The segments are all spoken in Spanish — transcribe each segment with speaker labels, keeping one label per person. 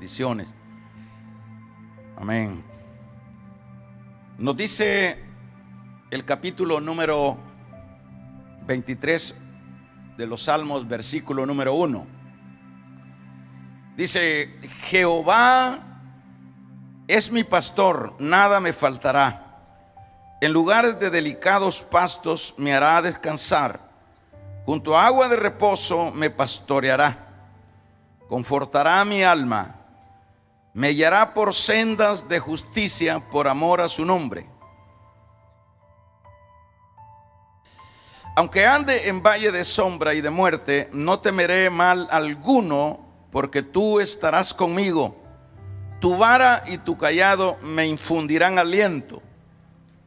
Speaker 1: bendiciones. Amén. Nos dice el capítulo número 23 de los Salmos, versículo número 1. Dice: Jehová es mi pastor, nada me faltará. En lugares de delicados pastos me hará descansar. Junto a agua de reposo me pastoreará. Confortará mi alma. Me guiará por sendas de justicia por amor a su nombre. Aunque ande en valle de sombra y de muerte, no temeré mal alguno, porque tú estarás conmigo. Tu vara y tu cayado me infundirán aliento.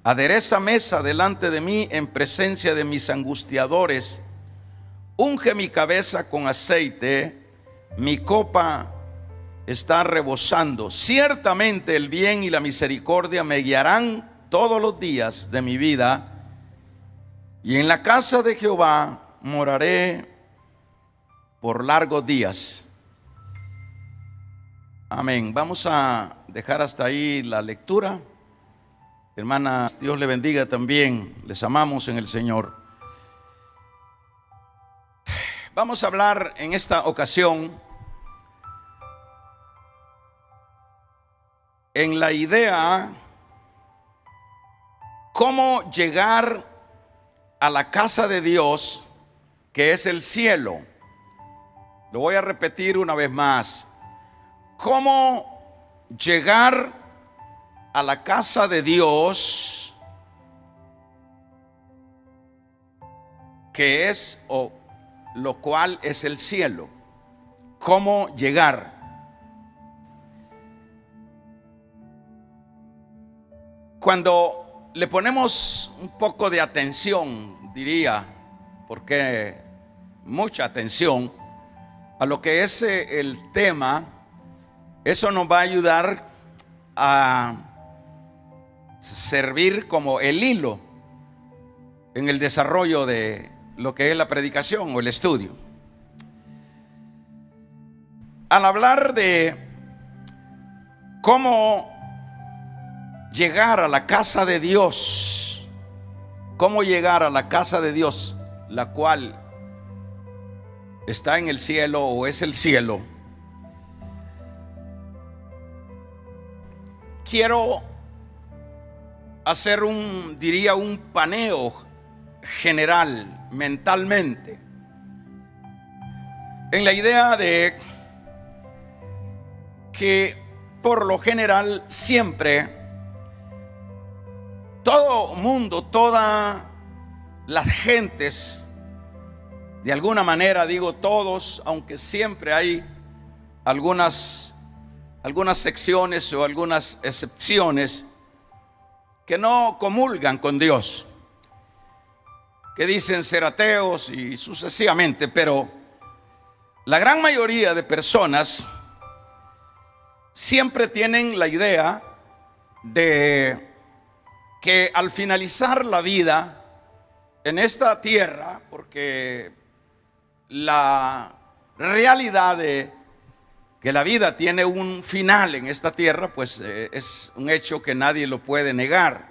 Speaker 1: Adereza mesa delante de mí en presencia de mis angustiadores. Unge mi cabeza con aceite, mi copa está rebosando. Ciertamente el bien y la misericordia me guiarán todos los días de mi vida, y en la casa de Jehová moraré por largos días. Amén. Vamos a dejar hasta ahí la lectura. Hermanas, Dios le bendiga también. Les amamos en el Señor. Vamos a hablar en esta ocasión en la idea cómo llegar a la casa de Dios, que es el cielo. Lo voy a repetir una vez más. Cómo llegar a la casa de Dios, que es o lo cual es el cielo. Cómo llegar. Cuando le ponemos un poco de atención, diría, porque mucha atención a lo que es el tema, eso nos va a ayudar a servir como el hilo en el desarrollo de lo que es la predicación o el estudio. Al hablar de cómo llegar a la casa de Dios, cómo llegar a la casa de Dios, la cual está en el cielo o es el cielo, quiero hacer un paneo general mentalmente en la idea de que por lo general siempre todo mundo, todas las gentes, de alguna manera digo todos, aunque siempre hay algunas secciones o algunas excepciones que no comulgan con Dios, que dicen ser ateos y sucesivamente, pero la gran mayoría de personas siempre tienen la idea de que al finalizar la vida en esta tierra, porque la realidad de que la vida tiene un final en esta tierra, pues es un hecho que nadie lo puede negar.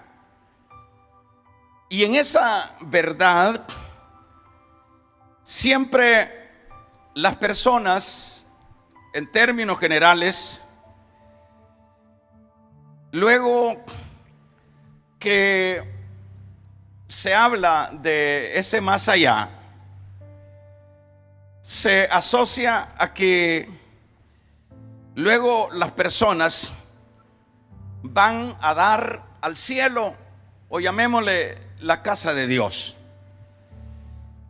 Speaker 1: Y en esa verdad, siempre las personas, en términos generales, luego que se habla de ese más allá, se asocia a que luego las personas van a dar al cielo, o llamémosle la casa de Dios.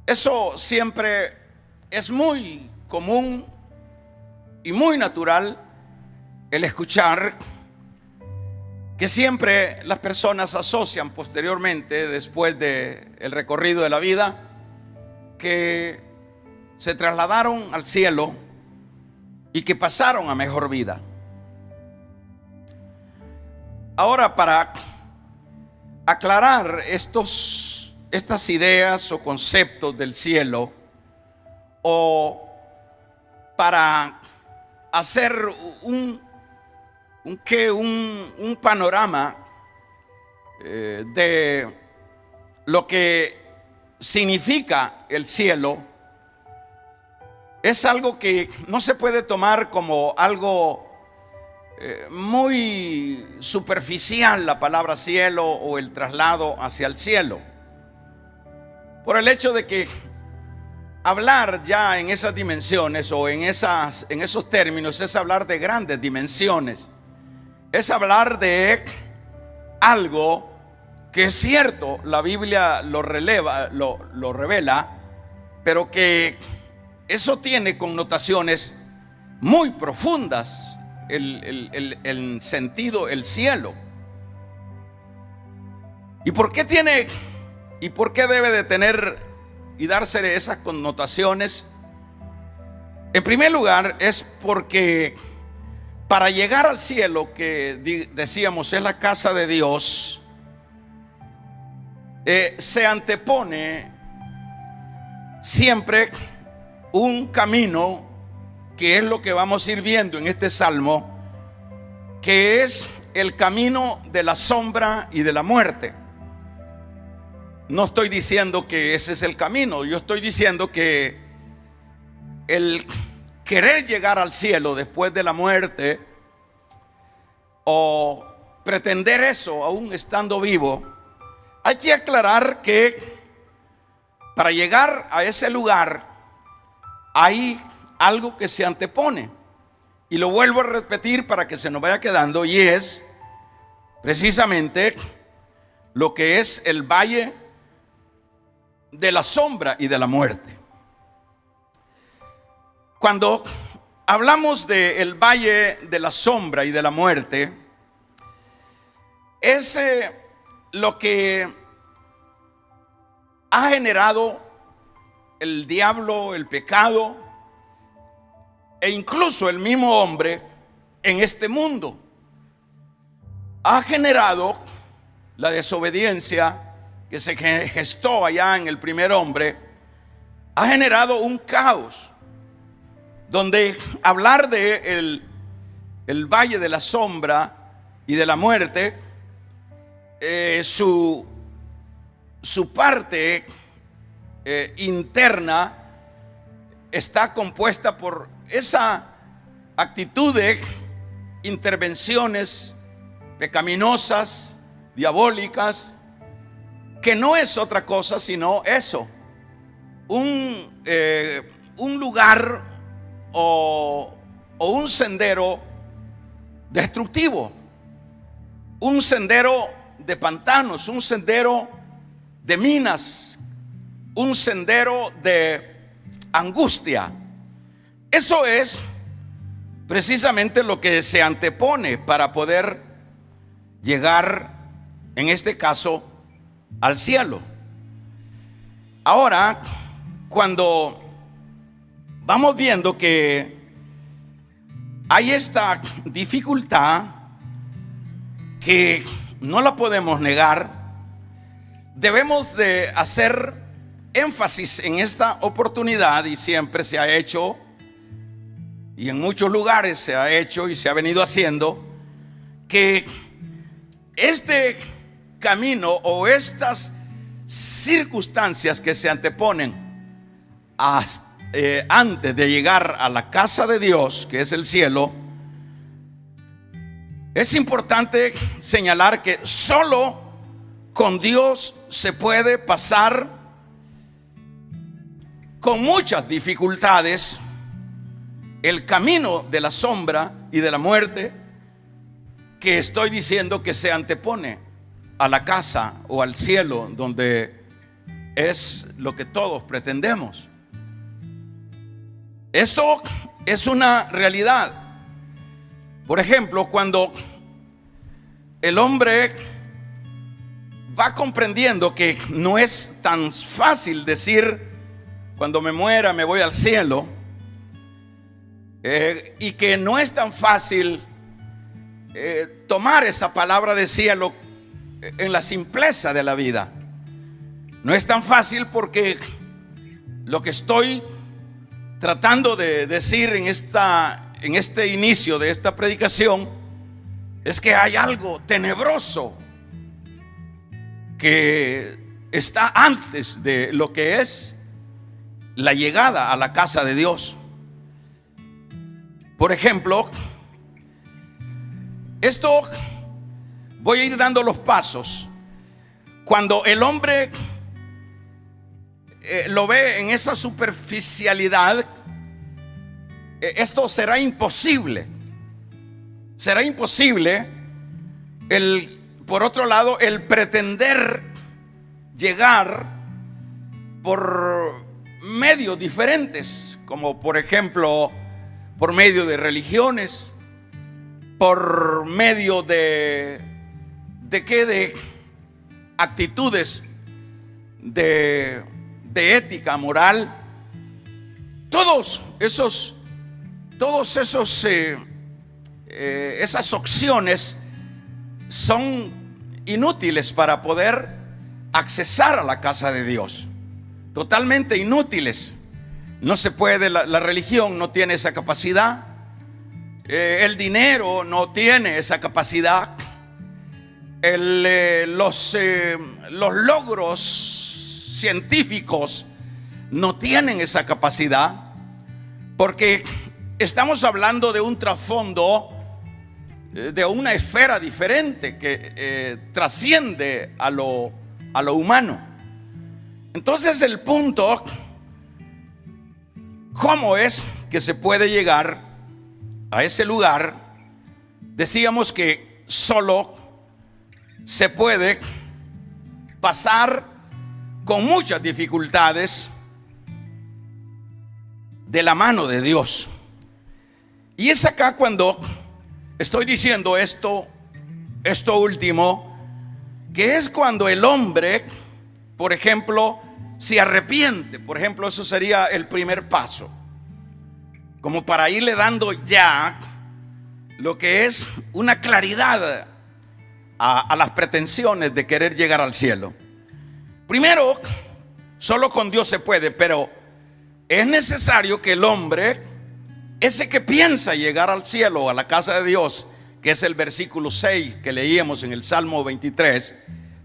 Speaker 1: Eso siempre es muy común y muy natural el escuchar que siempre las personas asocian posteriormente, después del recorrido de la vida, que se trasladaron al cielo y que pasaron a mejor vida. Ahora, para aclarar estas ideas o conceptos del cielo, o para hacer un panorama de lo que significa el cielo, es algo que no se puede tomar como algo muy superficial, la palabra cielo o el traslado hacia el cielo, por el hecho de que hablar ya en esas dimensiones o en esos términos es hablar de grandes dimensiones, es hablar de algo que es cierto, la Biblia lo revela, pero que eso tiene connotaciones muy profundas, el sentido, el cielo. ¿Y por qué tiene y por qué debe de tener y dársele esas connotaciones? En primer lugar, es porque para llegar al cielo, que decíamos es la casa de Dios, se antepone siempre un camino, que es lo que vamos a ir viendo en este salmo, que es el camino de la sombra y de la muerte. No estoy diciendo que ese es el camino, yo estoy diciendo que el querer llegar al cielo después de la muerte, o pretender eso aún estando vivo, hay que aclarar que para llegar a ese lugar hay algo que se antepone, y lo vuelvo a repetir para que se nos vaya quedando, y es precisamente lo que es el valle de la sombra y de la muerte. Cuando hablamos del valle de la sombra y de la muerte, es lo que ha generado el diablo, el pecado, e incluso el mismo hombre en este mundo. Ha generado la desobediencia que se gestó allá en el primer hombre, ha generado un caos, donde hablar de el valle de la sombra y de la muerte, su parte interna está compuesta por esa actitud de intervenciones pecaminosas, diabólicas, que no es otra cosa sino eso, un lugar o un sendero destructivo, un sendero de pantanos, un sendero de minas, un sendero de angustia. Eso es precisamente lo que se antepone para poder llegar, en este caso, al cielo. Ahora, cuando vamos viendo que hay esta dificultad que no la podemos negar, debemos de hacer énfasis en esta oportunidad, y siempre se ha hecho, y en muchos lugares se ha hecho y se ha venido haciendo, que este camino o estas circunstancias que se anteponen antes de llegar a la casa de Dios, que es el cielo, es importante señalar que solo con Dios se puede pasar con muchas dificultades el camino de la sombra y de la muerte, que estoy diciendo que se antepone a la casa o al cielo, donde es lo que todos pretendemos. Esto es una realidad. Por ejemplo, cuando el hombre va comprendiendo que no es tan fácil decir, cuando me muera me voy al cielo, y que no es tan fácil tomar esa palabra de cielo en la simpleza de la vida. No es tan fácil porque lo que estoy tratando de decir en en este inicio de esta predicación es que hay algo tenebroso que está antes de lo que es la llegada a la casa de Dios. Por ejemplo, esto voy a ir dando los pasos. Cuando el hombre lo ve en esa superficialidad, esto será imposible. Será imposible por otro lado, el pretender llegar por medios diferentes, como por ejemplo por medio de religiones, por medio de actitudes de ética, moral. Todos esos esas opciones son inútiles para poder accesar a la casa de Dios. Totalmente inútiles. No se puede, la religión no tiene esa capacidad. El dinero no tiene esa capacidad. Los logros científicos no tienen esa capacidad, porque estamos hablando de un trasfondo, de una esfera diferente que trasciende a lo humano. Entonces el punto, ¿cómo es que se puede llegar a ese lugar? Decíamos que solo se puede pasar con muchas dificultades de la mano de Dios. Y es acá cuando estoy diciendo esto último, que es cuando el hombre, por ejemplo, se arrepiente. Por ejemplo, eso sería el primer paso, como para irle dando ya lo que es una claridad a las pretensiones de querer llegar al cielo. Primero, solo con Dios se puede, pero es necesario que el hombre, ese que piensa llegar al cielo o a la casa de Dios, que es el versículo 6 que leíamos en el Salmo 23,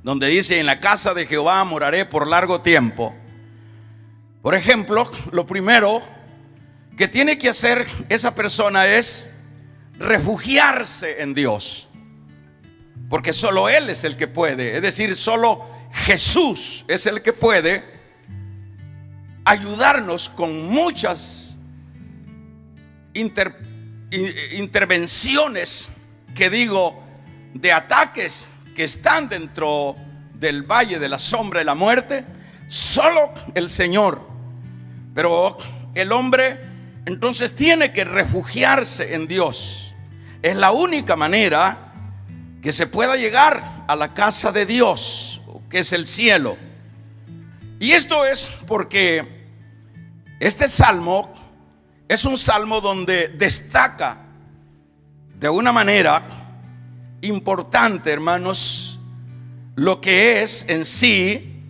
Speaker 1: donde dice: en la casa de Jehová moraré por largo tiempo. Por ejemplo, lo primero que tiene que hacer esa persona es refugiarse en Dios, porque solo Él es el que puede, es decir, solo Jesús es el que puede ayudarnos con muchas intervenciones, que digo, de ataques que están dentro del valle de la sombra de la muerte. Solo el Señor. Pero el hombre entonces tiene que refugiarse en Dios. Es la única manera que se pueda llegar a la casa de Dios, que es el cielo. Y esto es porque este salmo es un salmo donde destaca de una manera importante, hermanos, lo que es en sí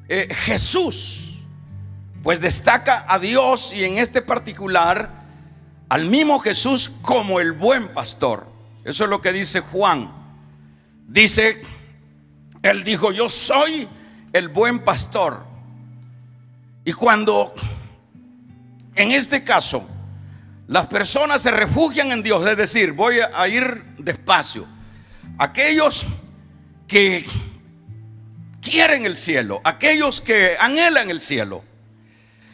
Speaker 1: Jesús. Pues destaca a Dios, y en este particular al mismo Jesús, como el buen pastor. Eso es lo que dice Juan. Dice, Él dijo: yo soy el buen pastor. Y cuando en este caso las personas se refugian en Dios, es decir, voy a ir despacio, aquellos que quieren el cielo, aquellos que anhelan el cielo,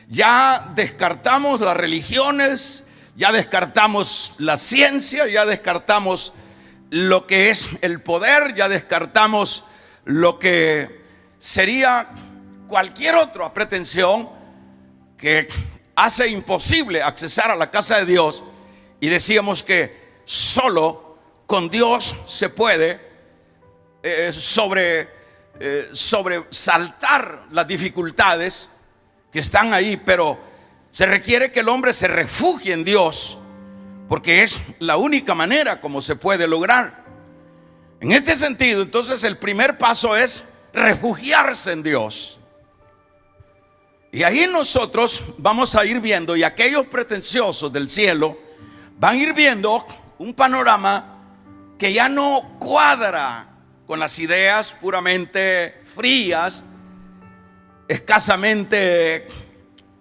Speaker 1: ya descartamos las religiones, ya descartamos la ciencia, ya descartamos lo que es el poder, ya descartamos lo que sería cualquier otra pretensión que hace imposible accesar a la casa de Dios. Y decíamos que solo con Dios se puede sobresaltar las dificultades que están ahí, pero se requiere que el hombre se refugie en Dios, porque es la única manera como se puede lograr. En este sentido, entonces, el primer paso es refugiarse en Dios. Y ahí nosotros vamos a ir viendo, y aquellos pretenciosos del cielo van a ir viendo un panorama que ya no cuadra con las ideas puramente frías, escasamente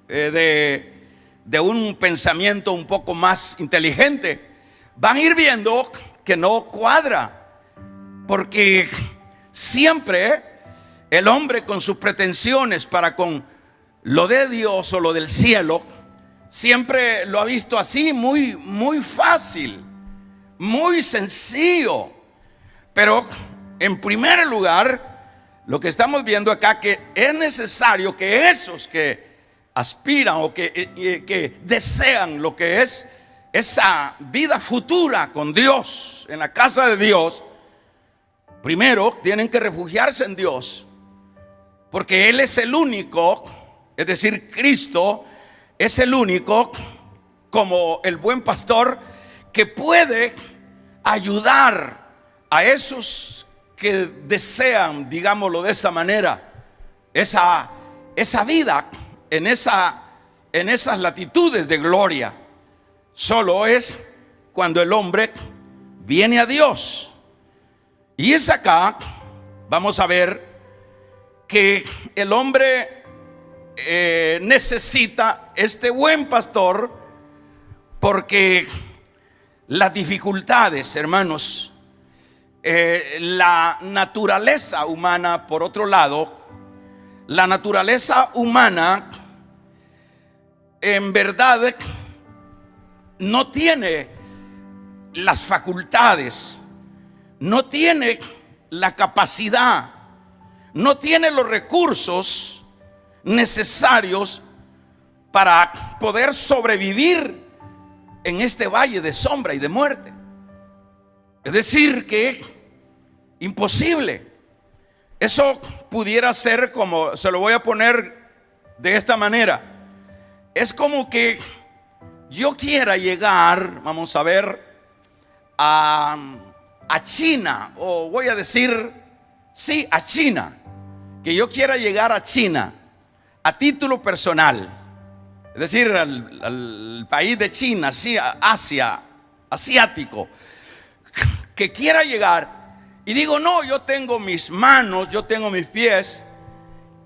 Speaker 1: de un pensamiento un poco más inteligente. Van a ir viendo que no cuadra, porque siempre el hombre con sus pretensiones para con lo de Dios o lo del cielo, siempre lo ha visto así, muy fácil, muy sencillo. Pero en primer lugar, lo que estamos viendo acá, que es necesario que esos que aspiran o que desean lo que es esa vida futura con Dios, en la casa de Dios, primero tienen que refugiarse en Dios, porque Él es el único, es decir, Cristo es el único, como el buen pastor, que puede ayudar a esos que desean, digámoslo de esta manera, esa vida en esas latitudes de gloria. Solo es cuando el hombre viene a Dios. Y es acá, vamos a ver que el hombre necesita este buen pastor, porque las dificultades, hermanos, la naturaleza humana, por otro lado, la naturaleza humana en verdad no tiene las facultades, no tiene la capacidad, no tiene los recursos necesarios para poder sobrevivir en este valle de sombra y de muerte. Es decir, que imposible. Eso pudiera ser, como se lo voy a poner de esta manera, es como que yo quiera llegar, vamos a ver, a China, o voy a decir, sí, a China, que yo quiera llegar a China a título personal, es decir, al país de China, sí, Asia, asiático, que quiera llegar y digo, no, yo tengo mis manos, yo tengo mis pies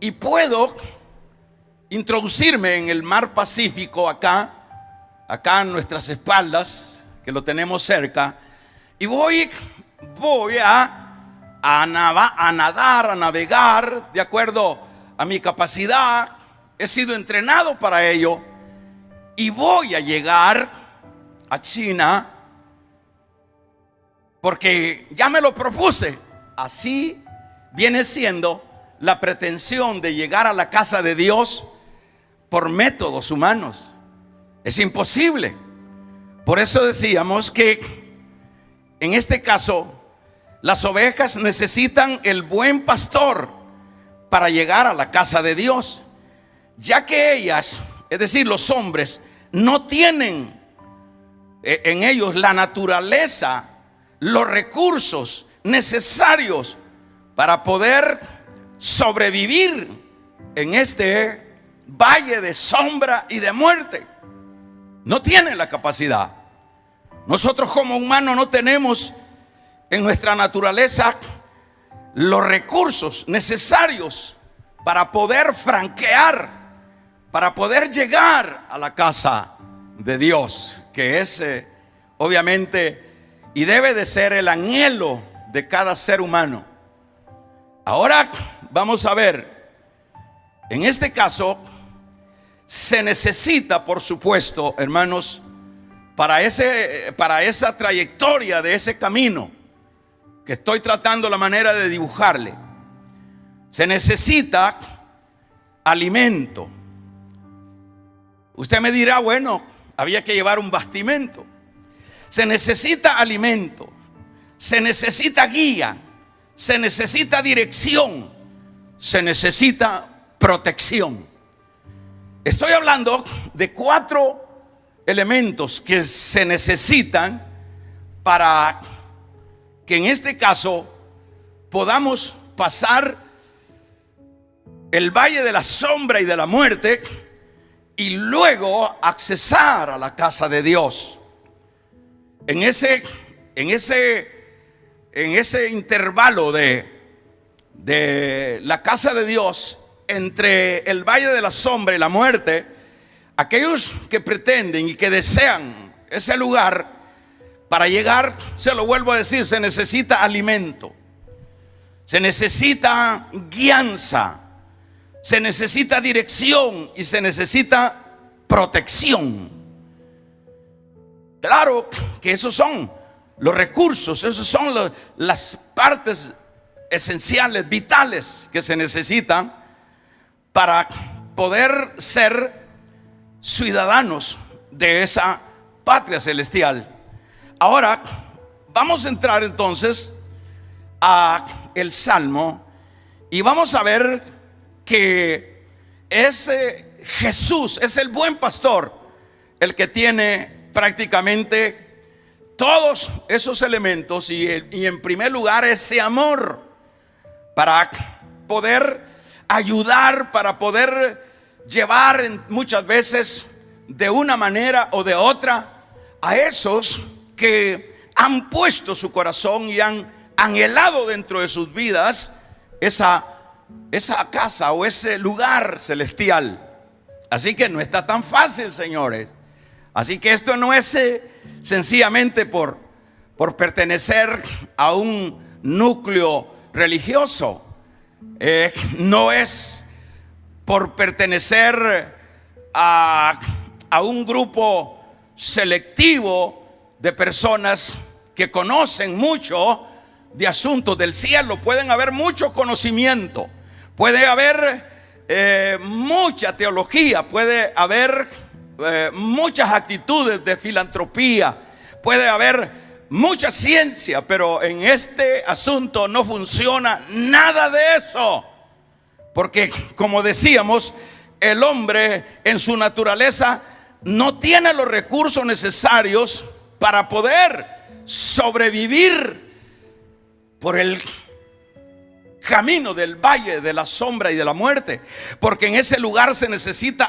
Speaker 1: y puedo introducirme en el mar Pacífico acá a nuestras espaldas, que lo tenemos cerca, y voy a nadar, a navegar de acuerdo a mi capacidad. He sido entrenado para ello y voy a llegar a China porque ya me lo propuse. Así viene siendo la pretensión de llegar a la casa de Dios por métodos humanos. Es imposible. Por eso decíamos que en este caso las ovejas necesitan el buen pastor para llegar a la casa de Dios, ya que ellas, es decir, los hombres, no tienen en ellos la naturaleza, los recursos necesarios para poder sobrevivir en este valle de sombra y de muerte. No tienen la capacidad. Nosotros como humanos no tenemos en nuestra naturaleza los recursos necesarios para poder franquear, para poder llegar a la casa de Dios, que es obviamente y debe de ser el anhelo de cada ser humano. Ahora vamos a ver, en este caso se necesita, por supuesto, hermanos, para esa trayectoria de ese camino que estoy tratando la manera de dibujarle, se necesita alimento. Usted me dirá, bueno, había que llevar un bastimento. Se necesita alimento, se necesita guía, se necesita dirección, se necesita protección. Estoy hablando de 4 elementos que se necesitan para que en este caso podamos pasar el valle de la sombra y de la muerte y luego accesar a la casa de Dios. en ese intervalo de la casa de Dios, entre el valle de la sombra y la muerte, aquellos que pretenden y que desean ese lugar, para llegar, se lo vuelvo a decir, se necesita alimento, se necesita guianza, se necesita dirección y se necesita protección. Claro que esos son los recursos, esos son las partes esenciales, vitales que se necesitan para poder ser ciudadanos de esa patria celestial. Ahora vamos a entrar entonces a el Salmo y vamos a ver que Jesús es el buen pastor, el que tiene prácticamente todos esos elementos y en primer lugar ese amor para poder ayudar, para poder llevar muchas veces de una manera o de otra a esos que han puesto su corazón y han anhelado dentro de sus vidas esa casa o ese lugar celestial. Así que no está tan fácil, señores. Así que esto no es sencillamente por pertenecer a un núcleo religioso, no es por pertenecer a un grupo selectivo de personas que conocen mucho de asuntos del cielo. Pueden haber mucho conocimiento, puede haber mucha teología, puede haber muchas actitudes de filantropía, puede haber mucha ciencia, pero en este asunto no funciona nada de eso, porque como decíamos, el hombre en su naturaleza no tiene los recursos necesarios para poder sobrevivir por el camino del valle de la sombra y de la muerte, porque en ese lugar se necesita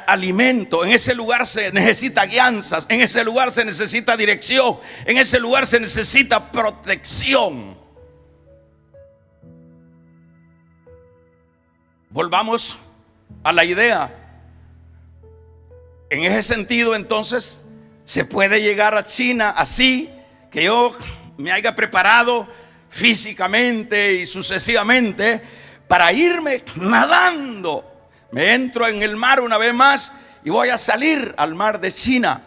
Speaker 1: alimento, en ese lugar se necesita guianzas, en ese lugar se necesita dirección, en ese lugar se necesita protección. Volvamos a la idea. En ese sentido, entonces, se puede llegar a China así, que yo me haya preparado físicamente y sucesivamente para irme nadando. Me entro en el mar una vez más y voy a salir al mar de China.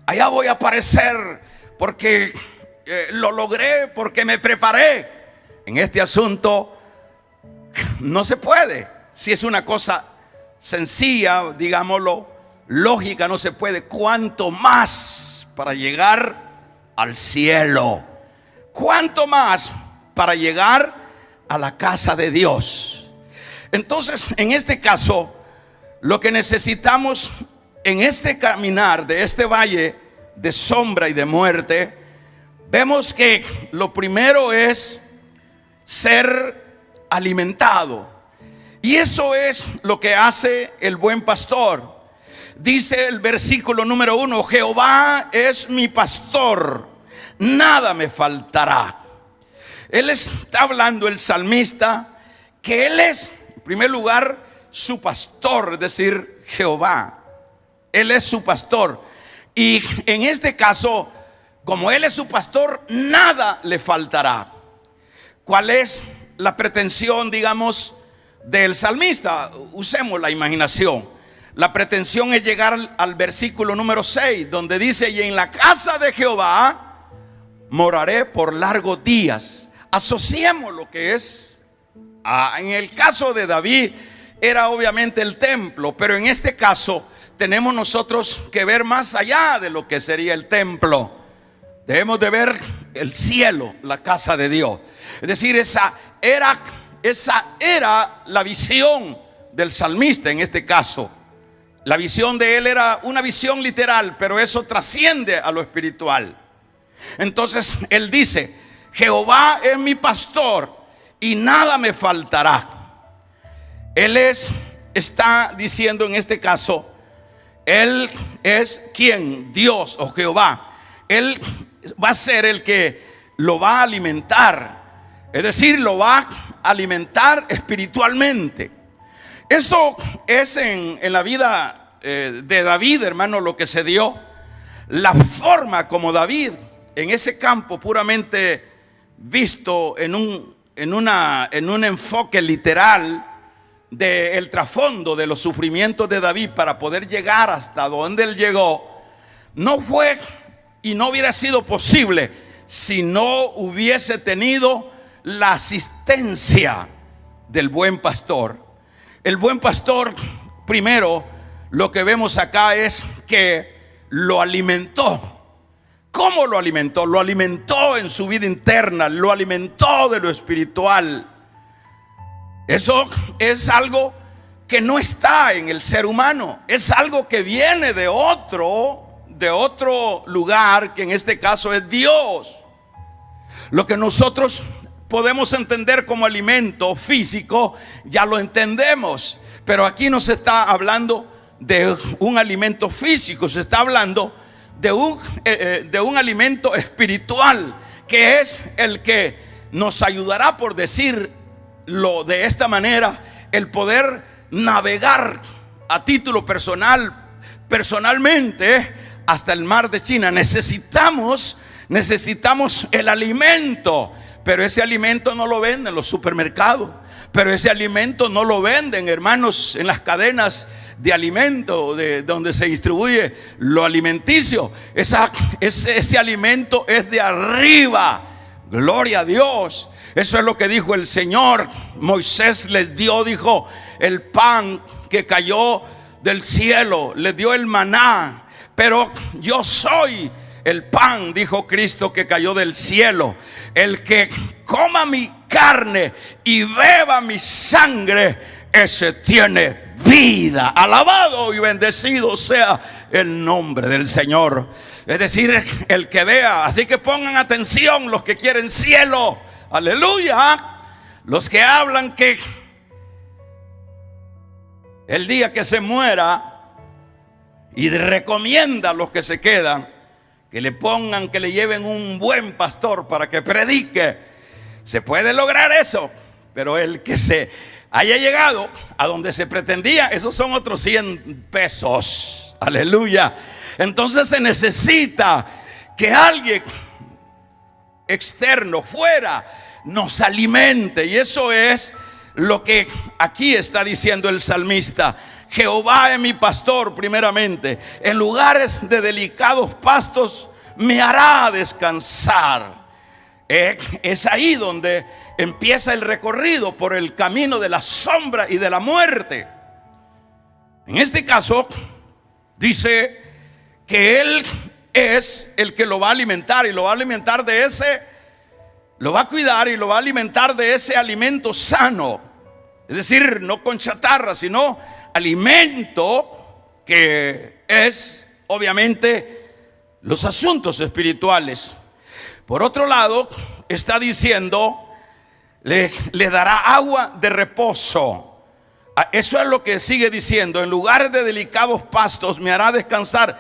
Speaker 1: Allá voy a aparecer porque lo logré, porque me preparé. En este asunto no se puede. Si es una cosa sencilla, digámoslo, lógica, no se puede. ¿Cuánto más para llegar al cielo? ¿Cuánto más para llegar a la casa de Dios? Entonces, en este caso, lo que necesitamos en este caminar de este valle de sombra y de muerte, vemos que lo primero es ser alimentado. Y eso es lo que hace el buen pastor. Dice el versículo número 1: Jehová es mi pastor, nada me faltará. Él está hablando, el salmista, que él es, en primer lugar, su pastor, es decir, Jehová. Él es su pastor. Y en este caso, como él es su pastor, nada le faltará. ¿Cuál es la pretensión, digamos, del salmista? Usemos la imaginación. La pretensión es llegar al versículo número 6, donde dice: y en la casa de Jehová moraré por largos días. Asociemos lo que es, en el caso de David era obviamente el templo, pero en este caso tenemos nosotros que ver más allá de lo que sería el templo. Debemos de ver el cielo, la casa de Dios. Es decir, esa era la visión del salmista en este caso. La visión de él era una visión literal, pero eso trasciende a lo espiritual. Entonces él dice: Jehová es mi pastor y nada me faltará. Él está diciendo en este caso, él es quien, Dios o Jehová, Él va a ser el que lo va a alimentar. Es decir, lo va a alimentar espiritualmente. Eso es en la vida de David, hermano, lo que se dio. La forma como David, en ese campo puramente visto en un enfoque literal del trasfondo de los sufrimientos de David para poder llegar hasta donde él llegó, no fue y no hubiera sido posible si no hubiese tenido la asistencia del buen pastor. El buen pastor, primero, lo que vemos acá es que lo alimentó. ¿Cómo lo alimentó? Lo alimentó en su vida interna, lo alimentó de lo espiritual. Eso es algo que no está en el ser humano, es algo que viene de otro lugar, que en este caso es Dios. Lo que nosotros podemos entender como alimento físico, ya lo entendemos, pero aquí no se está hablando de un alimento físico, se está hablando de un alimento espiritual, que es el que nos ayudará, por decirlo de esta manera, el poder navegar a título personalmente hasta el mar de China. Necesitamos el alimento, pero ese alimento no lo venden en los supermercados, pero ese alimento no lo venden, hermanos, en las cadenas de alimento de donde se distribuye lo alimenticio. Ese alimento es de arriba. Gloria a Dios. Eso es lo que dijo el Señor. Moisés les dio, dijo, el pan que cayó del cielo, les dio el maná. Pero yo soy el pan, dijo Cristo, que cayó del cielo. El que coma mi carne y beba mi sangre, ese tiene vida. Alabado y bendecido sea el nombre del Señor. Es decir, el que vea. Así que pongan atención los que quieren cielo. Aleluya. Los que hablan que el día que se muera, y recomienda a los que se quedan que le pongan, que le lleven un buen pastor para que predique. Se puede lograr eso, pero el que se haya llegado a donde se pretendía, esos son otros 100 pesos. Aleluya. Entonces se necesita que alguien externo, fuera, nos alimente. Y eso es lo que aquí está diciendo el salmista. Jehová es mi pastor, primeramente. En lugares de delicados pastos me hará descansar. Es ahí donde empieza el recorrido por el camino de la sombra y de la muerte. En este caso, dice que Él es el que lo va a alimentar, y lo va a alimentar de ese, lo va a cuidar y lo va a alimentar de ese alimento sano. Es decir, no con chatarra, sino alimento que es obviamente los asuntos espirituales. Por otro lado, está diciendo, le dará agua de reposo. Eso es lo que sigue diciendo. En lugares de delicados pastos me hará descansar.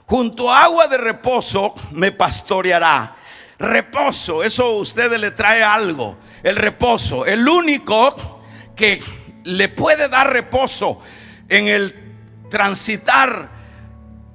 Speaker 1: Junto a agua de reposo me pastoreará. Reposo, eso a ustedes le trae algo. El reposo, el único que le puede dar reposo en el transitar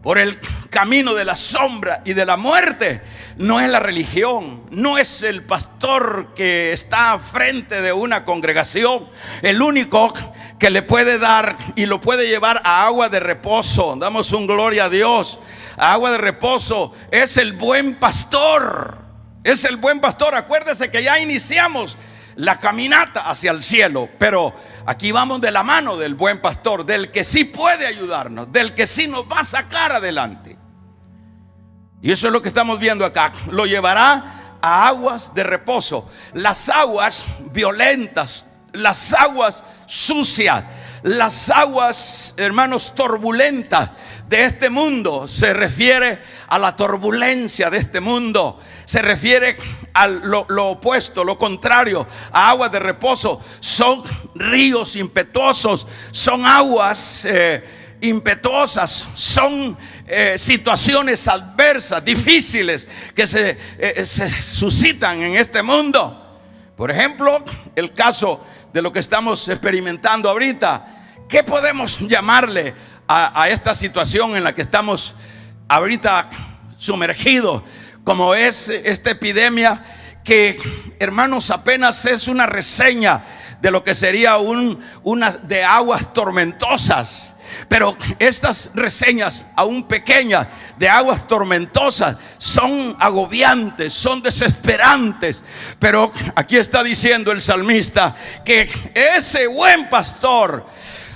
Speaker 1: por el camino de la sombra y de la muerte, no es la religión, no es el pastor que está frente de una congregación. El único que le puede dar y lo puede llevar a agua de reposo, damos un gloria a Dios, a agua de reposo, es el buen pastor. Es el buen pastor. Acuérdese que ya iniciamos la caminata hacia el cielo, pero aquí vamos de la mano del buen pastor, del que sí puede ayudarnos, del que sí nos va a sacar adelante. Y eso es lo que estamos viendo acá. Lo llevará a aguas de reposo. Las aguas violentas, las aguas sucias, las aguas, hermanos, turbulentas de este mundo, se refiere a la turbulencia de este mundo. Se refiere a lo opuesto, lo contrario, a aguas de reposo. Son ríos impetuosos, son aguas impetuosas, son situaciones adversas, difíciles que se suscitan en este mundo. Por ejemplo, el caso de lo que estamos experimentando ahorita. ¿Qué podemos llamarle a esta situación en la que estamos ahorita sumergidos? Como es esta epidemia que, hermanos, apenas es una reseña de lo que sería una de aguas tormentosas. Pero estas reseñas aún pequeñas de aguas tormentosas son agobiantes, son desesperantes. Pero aquí está diciendo el salmista que ese buen pastor,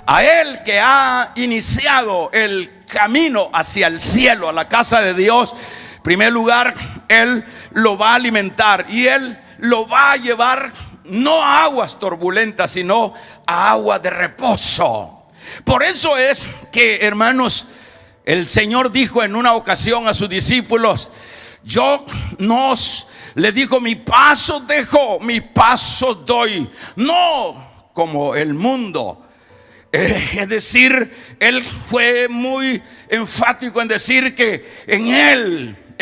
Speaker 1: a él que ha iniciado el camino hacia el cielo, a la casa de Dios, en primer lugar, él lo va a alimentar y él lo va a llevar no a aguas turbulentas, sino a agua de reposo. Por eso es que, hermanos, el Señor dijo en una ocasión a sus discípulos: yo le digo, mi paso dejo, mi paso doy, no como el mundo. Es decir, él fue muy enfático en decir que en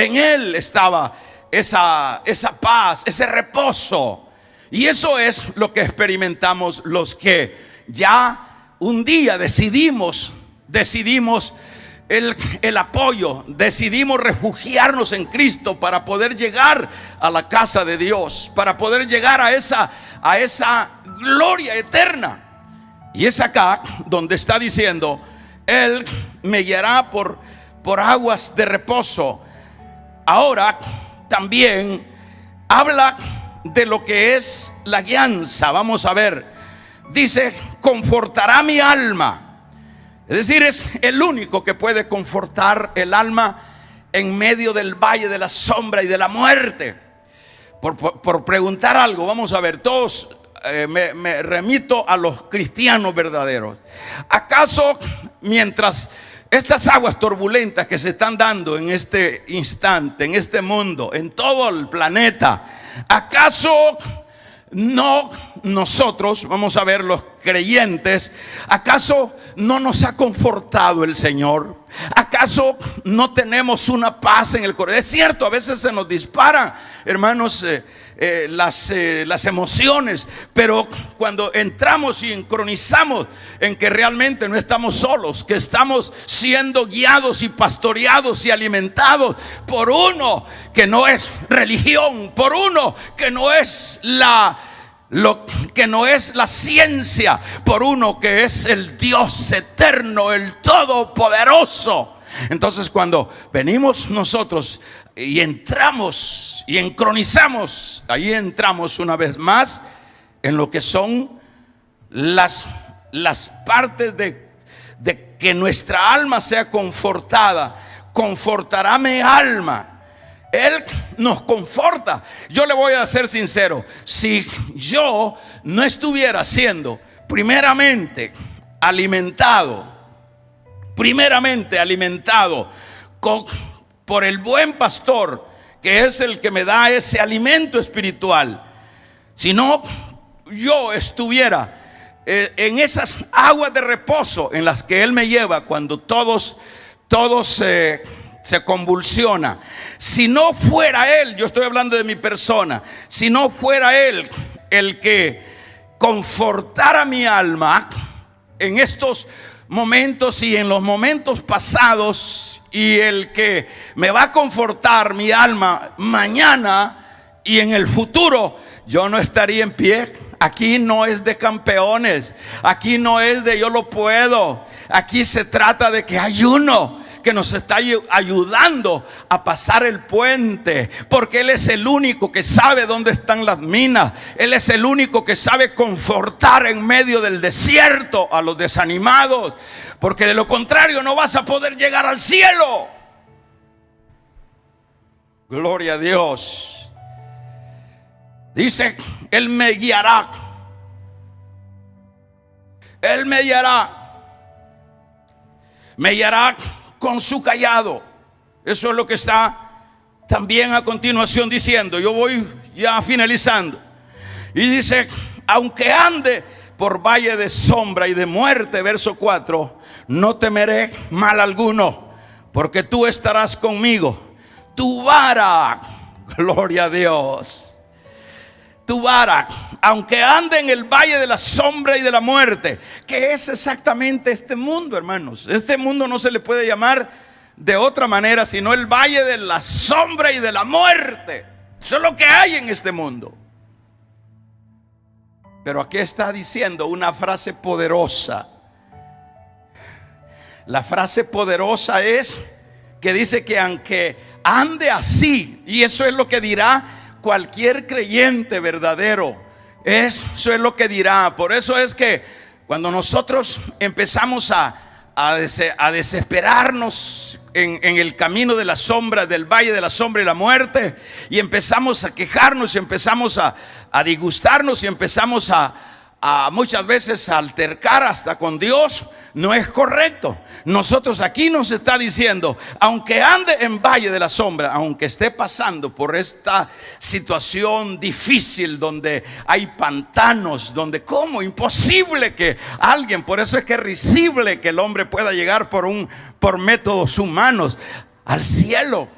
Speaker 1: él estaba esa paz, ese reposo. Y eso es lo que experimentamos los que ya un día decidimos el apoyo, decidimos refugiarnos en Cristo para poder llegar a la casa de Dios, para poder llegar a esa gloria eterna. Y es acá donde está diciendo: Él me guiará por aguas de reposo. Ahora también habla de lo que es la guianza. Vamos a ver, dice: confortará mi alma. Es decir, es el único que puede confortar el alma en medio del valle de la sombra y de la muerte. Por preguntar algo, vamos a ver, todos me remito a los cristianos verdaderos. ¿Acaso mientras estas aguas turbulentas que se están dando en este instante, en este mundo, en todo el planeta, acaso no nosotros, vamos a ver, los creyentes, acaso no nos ha confortado el Señor? ¿Acaso no tenemos una paz en el corazón? Es cierto, a veces se nos disparan, hermanos, las emociones, pero cuando entramos y sincronizamos en que realmente no estamos solos, que estamos siendo guiados y pastoreados y alimentados por uno que no es religión, por uno que no es lo que no es la ciencia, por uno que es el Dios eterno, el todopoderoso. Entonces, cuando venimos nosotros y entramos y sincronizamos, ahí entramos una vez más en lo que son las partes de que nuestra alma sea confortada. Confortará mi alma. Él nos conforta. Yo le voy a ser sincero: si yo no estuviera siendo primeramente alimentado por el buen pastor, que es el que me da ese alimento espiritual, si no yo estuviera en esas aguas de reposo en las que Él me lleva cuando todos se convulsiona, si no fuera Él, yo estoy hablando de mi persona, si no fuera Él el que confortara mi alma en estos momentos y en los momentos pasados, y el que me va a confortar mi alma mañana y en el futuro, yo no estaría en pie. Aquí no es de campeones, aquí no es de yo lo puedo, aquí se trata de que hay uno que nos está ayudando a pasar el puente, porque Él es el único que sabe dónde están las minas. Él es el único que sabe confortar en medio del desierto a los desanimados, porque de lo contrario no vas a poder llegar al cielo. Gloria a Dios. Dice: Él me guiará. Él me guiará. Me guiará con su cayado. Eso es lo que está también a continuación diciendo. Yo voy ya finalizando. Y dice: aunque ande por valle de sombra y de muerte, verso 4, no temeré mal alguno, porque tú estarás conmigo. Tu vara, gloria a Dios, tu vara, aunque ande en el valle de la sombra y de la muerte, que es exactamente este mundo, hermanos. Este mundo no se le puede llamar de otra manera sino el valle de la sombra y de la muerte. Eso es lo que hay en este mundo. Pero aquí está diciendo una frase poderosa. La frase poderosa es que dice que aunque ande así, y eso es lo que dirá cualquier creyente verdadero, eso es lo que dirá. Por eso es que cuando nosotros empezamos a desesperarnos en el camino de la sombra, del valle de la sombra y la muerte, y empezamos a quejarnos y empezamos a disgustarnos y empezamos a muchas veces a altercar hasta con Dios, no es correcto. Nosotros aquí nos está diciendo, aunque ande en valle de la sombra, aunque esté pasando por esta situación difícil donde hay pantanos, donde como imposible que alguien, por eso es que es risible que el hombre pueda llegar por métodos humanos al cielo,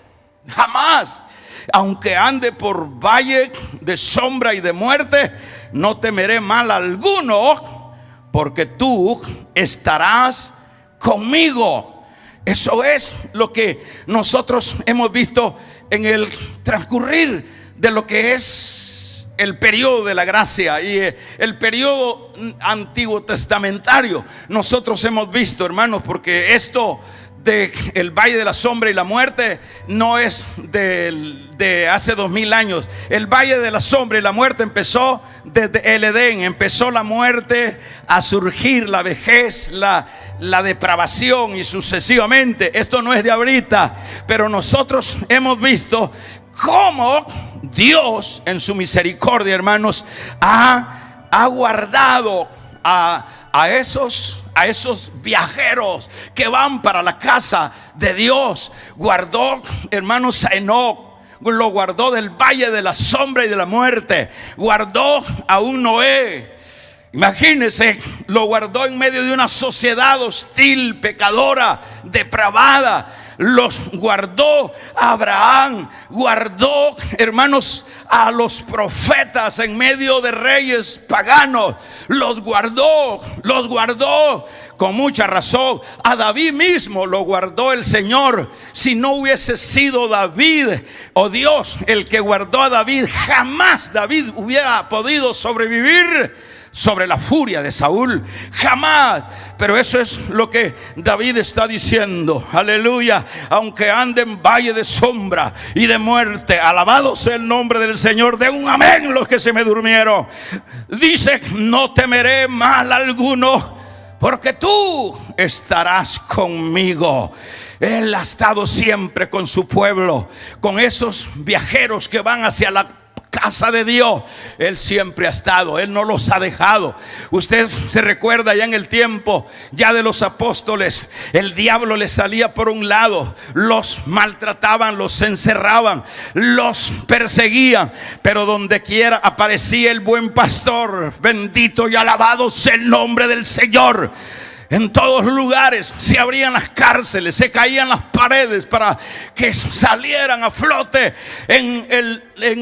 Speaker 1: jamás. Aunque ande por valle de sombra y de muerte, no temeré mal alguno, porque tú estarás conmigo. Eso es lo que nosotros hemos visto en el transcurrir de lo que es el periodo de la gracia y el periodo antiguo testamentario. Nosotros hemos visto, hermanos, porque esto de el valle de la sombra y la muerte no es de hace 2000 años. El valle de la sombra y la muerte empezó desde el Edén. Empezó la muerte a surgir, la vejez, la depravación y sucesivamente. Esto no es de ahorita, pero nosotros hemos visto cómo Dios en su misericordia, hermanos, ha guardado a esos viajeros que van para la casa de Dios. Guardó, hermanos, a Enoc, lo guardó del valle de la sombra y de la muerte. Guardó a un Noé. Imagínense, lo guardó en medio de una sociedad hostil, pecadora, depravada. Los guardó a Abraham, guardó, hermanos, a los profetas en medio de reyes paganos. Los guardó con mucha razón. A David mismo lo guardó el Señor. Si no hubiese sido David o Dios el que guardó a David, jamás David hubiera podido sobrevivir sobre la furia de Saúl, jamás. Pero eso es lo que David está diciendo, aleluya. Aunque ande en valle de sombra y de muerte, alabado sea el nombre del Señor. Den un amén los que se me durmieron. Dice, no temeré mal alguno, porque tú estarás conmigo. Él ha estado siempre con su pueblo, con esos viajeros que van hacia la casa de Dios. Él siempre ha estado, Él no los ha dejado. Usted se recuerda ya en el tiempo ya de los apóstoles, el diablo les salía por un lado, los maltrataban, los encerraban, los perseguían, pero donde quiera aparecía el buen pastor. Bendito y alabado sea el nombre del Señor. En todos lugares se abrían las cárceles, se caían las paredes para que salieran a flote en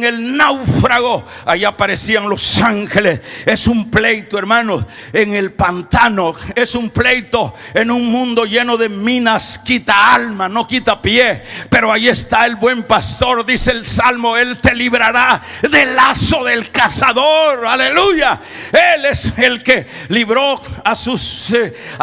Speaker 1: el náufrago. Allá aparecían los ángeles. Es un pleito, hermanos, en el pantano. Es un pleito en un mundo lleno de minas. Quita alma, no quita pie. Pero ahí está el buen pastor, dice el Salmo. Él te librará del lazo del cazador. Aleluya. Él es el que libró a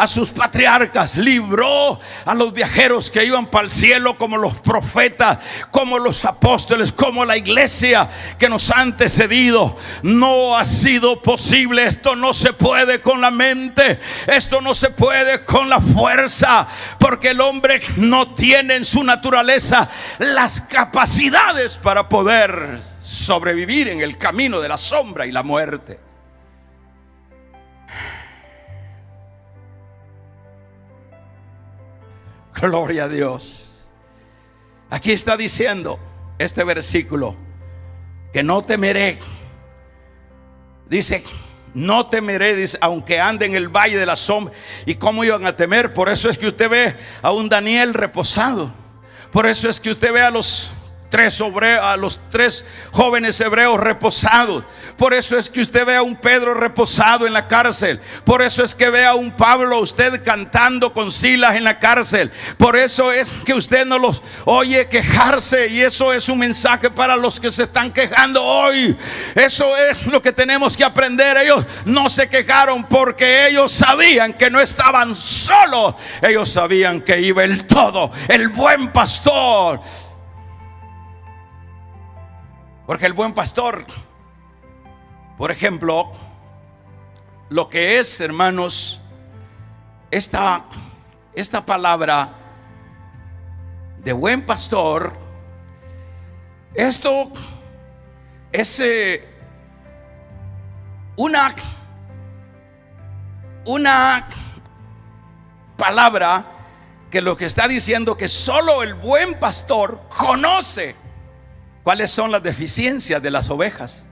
Speaker 1: sus patriarcas, libró a los viajeros que iban para el cielo, como los profetas, como los apóstoles, como la iglesia que nos ha antecedido. No ha sido posible. Esto no se puede con la mente, esto no se puede con la fuerza, porque el hombre no tiene en su naturaleza las capacidades para poder sobrevivir en el camino de la sombra y la muerte. Gloria a Dios. Aquí está diciendo este versículo que no temeré. Dice, no temeré, dice, aunque ande en el valle de la sombra. ¿Y cómo iban a temer? Por eso es que usted ve a un Daniel reposado. Por eso es que usted ve a los tres jóvenes hebreos reposados. Por eso es que usted ve a un Pedro reposado en la cárcel. Por eso es que ve a un Pablo usted cantando con Silas en la cárcel. Por eso es que usted no los oye quejarse. Y eso es un mensaje para los que se están quejando hoy. Eso es lo que tenemos que aprender. Ellos no se quejaron porque ellos sabían que no estaban solos. Ellos sabían que iba el todo, el buen pastor. Porque el buen pastor, por ejemplo, lo que es, hermanos, esta palabra de buen pastor, esto es una palabra que lo que está diciendo que solo el buen pastor conoce cuáles son las deficiencias de las ovejas.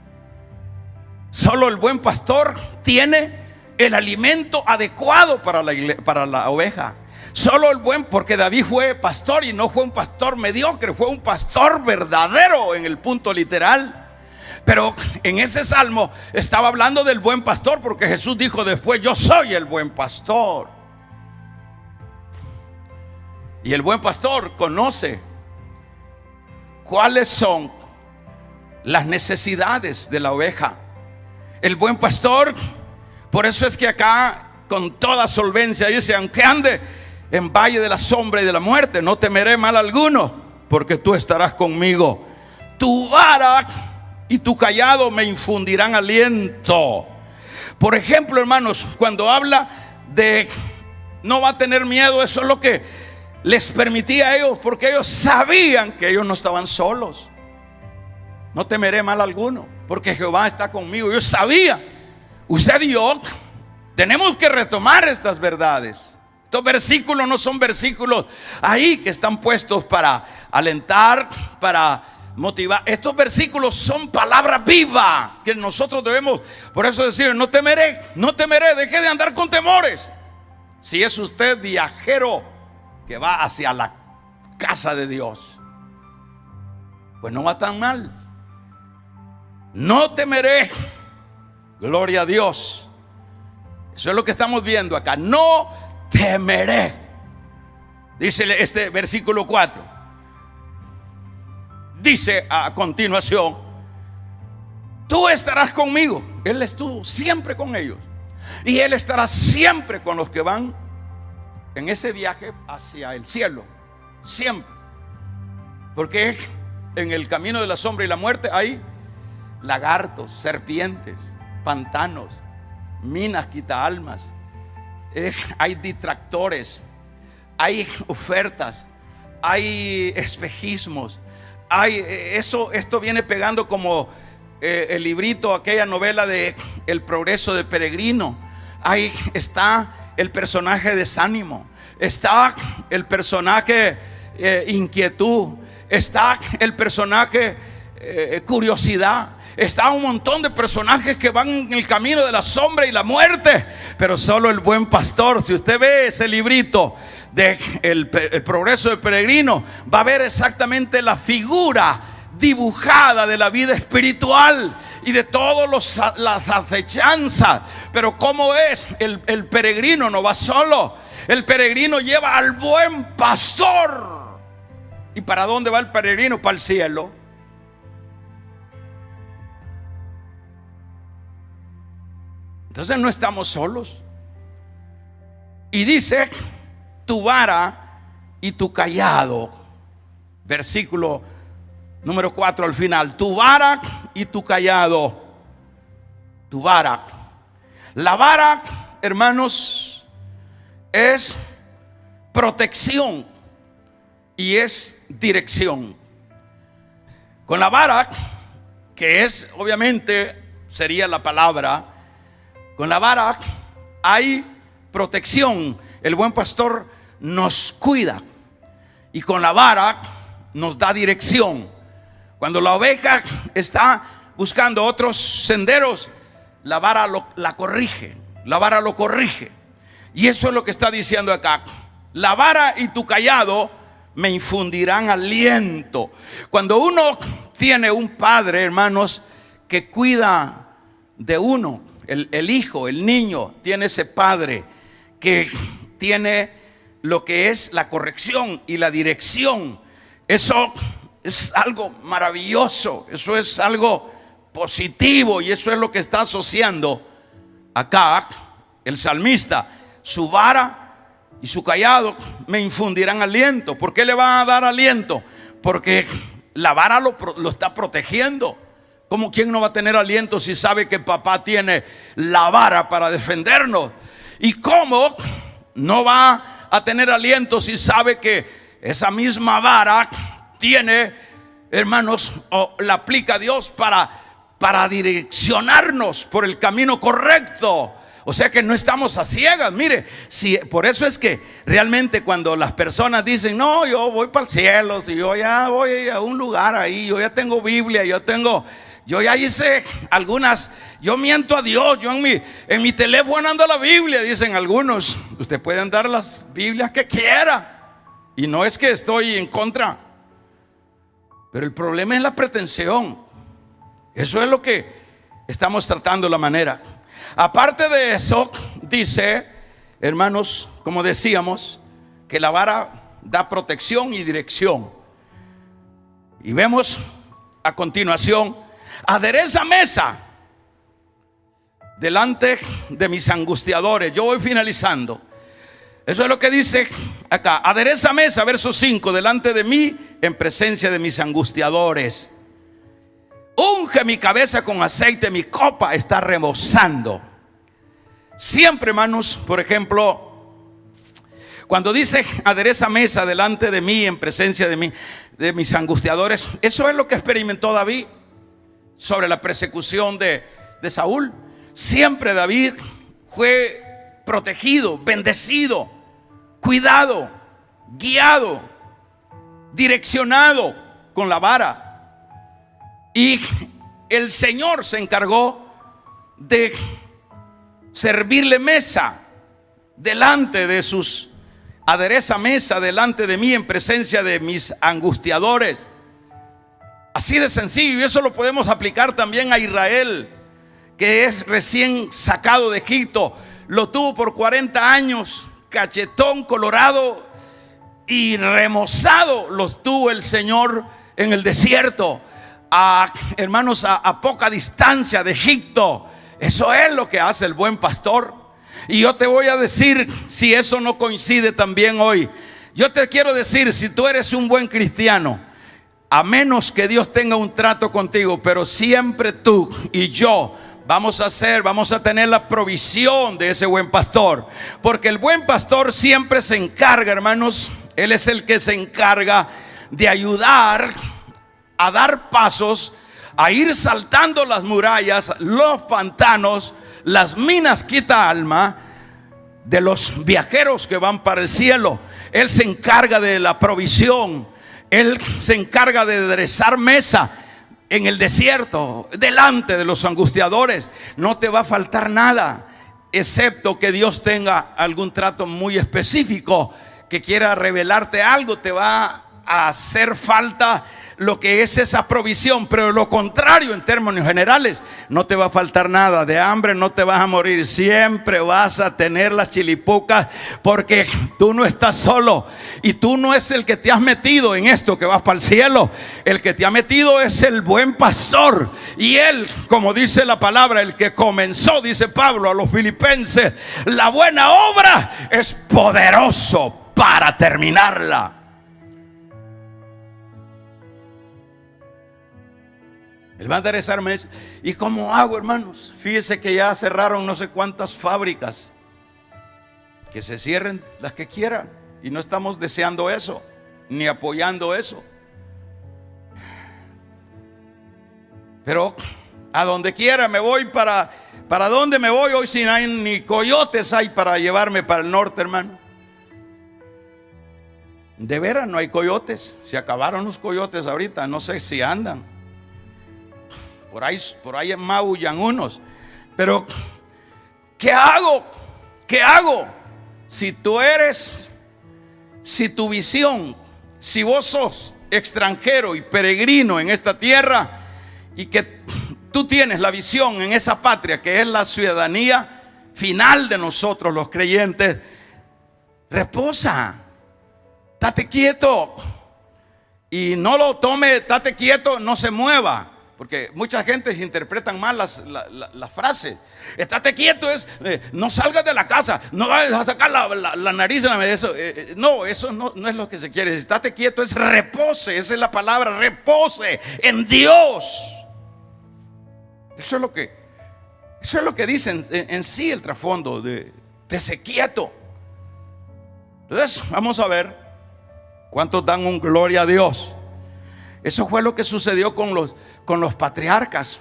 Speaker 1: Solo el buen pastor tiene el alimento adecuado para la oveja. Solo el buen, porque David fue pastor y no fue un pastor mediocre, fue un pastor verdadero en el punto literal. Pero en ese salmo estaba hablando del buen pastor, porque Jesús dijo después: yo soy el buen pastor. Y el buen pastor conoce cuáles son las necesidades de la oveja. El buen pastor, por eso es que acá con toda solvencia dice: aunque ande en valle de la sombra y de la muerte, no temeré mal alguno, porque tú estarás conmigo. Tu vara y tu cayado me infundirán aliento. Por ejemplo, hermanos, cuando habla de no va a tener miedo, eso es lo que les permitía a ellos, porque ellos sabían que ellos no estaban solos. No temeré mal alguno, porque Jehová está conmigo. Yo sabía. Usted y yo tenemos que retomar estas verdades. Estos versículos no son versículos ahí que están puestos para alentar, para motivar. Estos versículos son palabra viva que nosotros debemos, por eso decir: no temeré, no temeré. Deje de andar con temores. Si es usted viajero que va hacia la casa de Dios, pues no va tan mal. No temeré. Gloria a Dios. Eso es lo que estamos viendo acá. No temeré. Dice este versículo 4. Dice a continuación: tú estarás conmigo. Él estuvo siempre con ellos, y Él estará siempre con los que van en ese viaje hacia el cielo. Siempre. Porque en el camino de la sombra y la muerte hay lagartos, serpientes, pantanos, minas quita almas, hay distractores, hay ofertas, hay espejismos, hay esto viene pegando como el librito, aquella novela de El progreso del peregrino. Ahí está el personaje desánimo, está el personaje inquietud, está el personaje curiosidad. Está un montón de personajes que van en el camino de la sombra y la muerte, pero solo el buen pastor. Si usted ve ese librito de el progreso del peregrino, va a ver exactamente la figura dibujada de la vida espiritual y de todas las acechanzas. Pero ¿cómo es? El peregrino no va solo. El peregrino lleva al buen pastor. ¿Y para dónde va el peregrino? Para el cielo. Entonces no estamos solos. Y dice: tu vara y tu cayado. Versículo número 4 al final. Tu vara y tu cayado. Tu vara. La vara, hermanos, es protección y es dirección. Con la vara, que es obviamente sería la palabra, con la vara hay protección. El buen pastor nos cuida y con la vara nos da dirección. Cuando la oveja está buscando otros senderos, la vara la corrige, la vara lo corrige. Y eso es lo que está diciendo acá. La vara y tu cayado me infundirán aliento. Cuando uno tiene un padre, hermanos, que cuida de uno, el hijo, el niño, tiene ese padre que tiene lo que es la corrección y la dirección. Eso es algo maravilloso, eso es algo positivo, y eso es lo que está asociando acá el salmista. Su vara y su cayado me infundirán aliento. ¿Por qué le van a dar aliento? Porque la vara lo está protegiendo. ¿Cómo quién no va a tener aliento si sabe que papá tiene la vara para defendernos? ¿Y cómo no va a tener aliento si sabe que esa misma vara tiene, hermanos, o la aplica Dios para direccionarnos por el camino correcto? O sea que no estamos a ciegas. Mire, por eso es que realmente cuando las personas dicen, no, yo voy para el cielo, si yo ya voy a un lugar ahí, yo ya tengo Biblia, yo ya hice algunas, yo miento a Dios, yo en mi teléfono ando la Biblia, dicen algunos. Usted puede andar las Biblias que quiera, y no es que estoy en contra, pero el problema es la pretensión. Eso es lo que estamos tratando la manera. Aparte de eso, dice, hermanos, como decíamos, que la vara da protección y dirección. Y vemos a continuación: adereza mesa delante de mis angustiadores. Yo voy finalizando. Eso es lo que dice acá: adereza mesa, verso 5, delante de mí en presencia de mis angustiadores. Unge mi cabeza con aceite, mi copa está rebosando. Siempre, hermanos, por ejemplo, cuando dice adereza mesa delante de mí en presencia de mis angustiadores, eso es lo que experimentó David sobre la persecución de Saúl. Siempre David fue protegido, bendecido, cuidado, guiado, direccionado con la vara. Y el Señor se encargó de servirle mesa delante de sus, adereza mesa delante de mí en presencia de mis angustiadores. Así de sencillo. Y eso lo podemos aplicar también a Israel, que es recién sacado de Egipto. Lo tuvo por 40 años, cachetón, colorado y remozado. Los tuvo el Señor en el desierto, hermanos, a poca distancia de Egipto. Eso es lo que hace el buen pastor. Y yo te voy a decir, si eso no coincide también hoy, yo te quiero decir, si tú eres un buen cristiano, a menos que Dios tenga un trato contigo, pero siempre tú y yo vamos a tener la provisión de ese buen pastor. Porque el buen pastor siempre se encarga, hermanos, él es el que se encarga de ayudar a dar pasos, a ir saltando las murallas, los pantanos, las minas quita alma de los viajeros que van para el cielo. Él se encarga de la provisión. Él se encarga de aderezar mesa en el desierto delante de los angustiadores. No te va a faltar nada, excepto que Dios tenga algún trato muy específico, que quiera revelarte algo. Te va a hacer falta lo que es esa provisión, pero lo contrario, en términos generales, no te va a faltar nada. De hambre no te vas a morir, siempre vas a tener las chilipucas, porque tú no estás solo, y tú no es el que te has metido en esto que vas para el cielo. El que te ha metido es el buen pastor, y él, como dice la palabra, el que comenzó, dice Pablo a los filipenses, la buena obra, es poderoso para terminarla. Él va a enderezarme. ¿Y cómo hago, hermanos? Fíjese que ya cerraron no sé cuántas fábricas. Que se cierren las que quieran. Y no estamos deseando eso, ni apoyando eso. Pero a donde quiera me voy. ¿Para dónde me voy hoy si no hay ni coyotes hay para llevarme para el norte, hermano? De veras no hay coyotes. Se acabaron los coyotes ahorita. No sé si andan. Por ahí maullan unos. Pero ¿qué hago? ¿Qué hago? Si tú eres, si tu visión, si vos sos extranjero y peregrino en esta tierra y que tú tienes la visión en esa patria que es la ciudadanía final de nosotros los creyentes, reposa, estate quieto y no lo tome, estate quieto, no se mueva. Porque mucha gente interpretan mal las frases. Estate quieto es no salgas de la casa, no vayas a sacar la nariz en la media. No, eso no es lo que se quiere. Estate quieto es repose, esa es la palabra, repose en Dios. Eso es lo que dicen en sí el trasfondo de esté quieto. Entonces vamos a ver cuántos dan un gloria a Dios. Eso fue lo que sucedió con los patriarcas,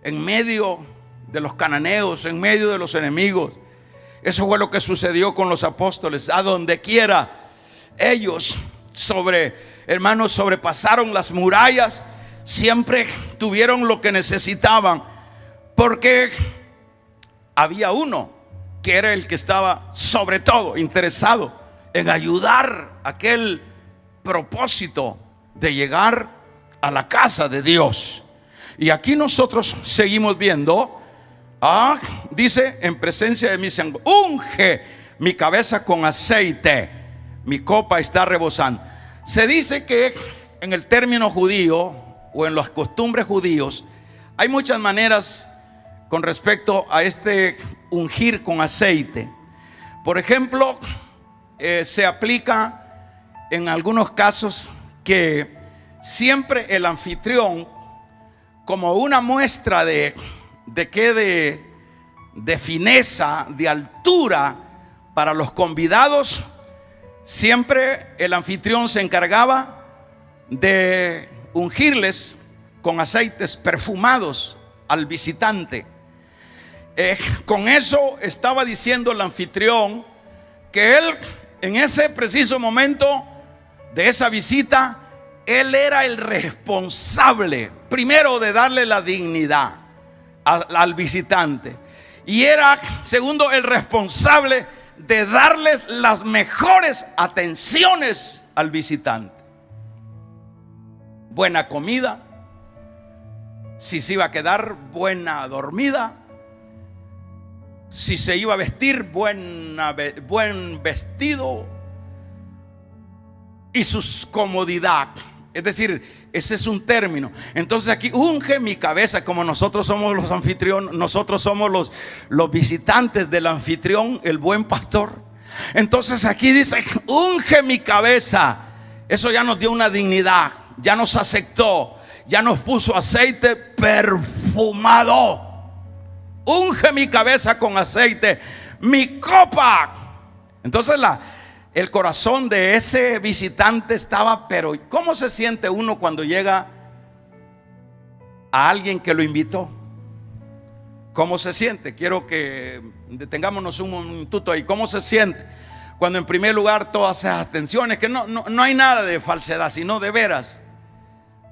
Speaker 1: en medio de los cananeos, en medio de los enemigos. Eso fue lo que sucedió con los apóstoles. A donde quiera ellos hermanos, sobrepasaron las murallas. Siempre tuvieron lo que necesitaban, porque había uno que era el que estaba sobre todo interesado en ayudar a aquel propósito de llegar a la casa de Dios. Y aquí nosotros seguimos viendo, dice, en presencia de mi sangre, unge mi cabeza con aceite, mi copa está rebosando. Se dice que en el término judío o en las costumbres judíos hay muchas maneras con respecto a este ungir con aceite. Por ejemplo, se aplica en algunos casos que siempre el anfitrión, como una muestra de fineza, de altura para los convidados, siempre el anfitrión se encargaba de ungirles con aceites perfumados al visitante. Con eso estaba diciendo el anfitrión que él, en ese preciso momento de esa visita, él era el responsable primero de darle la dignidad al visitante, y era segundo el responsable de darles las mejores atenciones al visitante. Buena comida, si se iba a quedar, buena dormida, si se iba a vestir, buen vestido, y su comodidad. Es decir, ese es un término. Entonces aquí unge mi cabeza, como nosotros somos los anfitriones, nosotros somos los visitantes del anfitrión, el buen pastor. Entonces aquí dice, unge mi cabeza. Eso ya nos dio una dignidad, ya nos aceptó, ya nos puso aceite perfumado. Unge mi cabeza con aceite, mi copa. Entonces el corazón de ese visitante estaba, pero ¿cómo se siente uno cuando llega a alguien que lo invitó? ¿Cómo se siente? Quiero que detengámonos un minuto ahí. ¿Cómo se siente cuando en primer lugar todas esas atenciones, que no hay nada de falsedad, sino de veras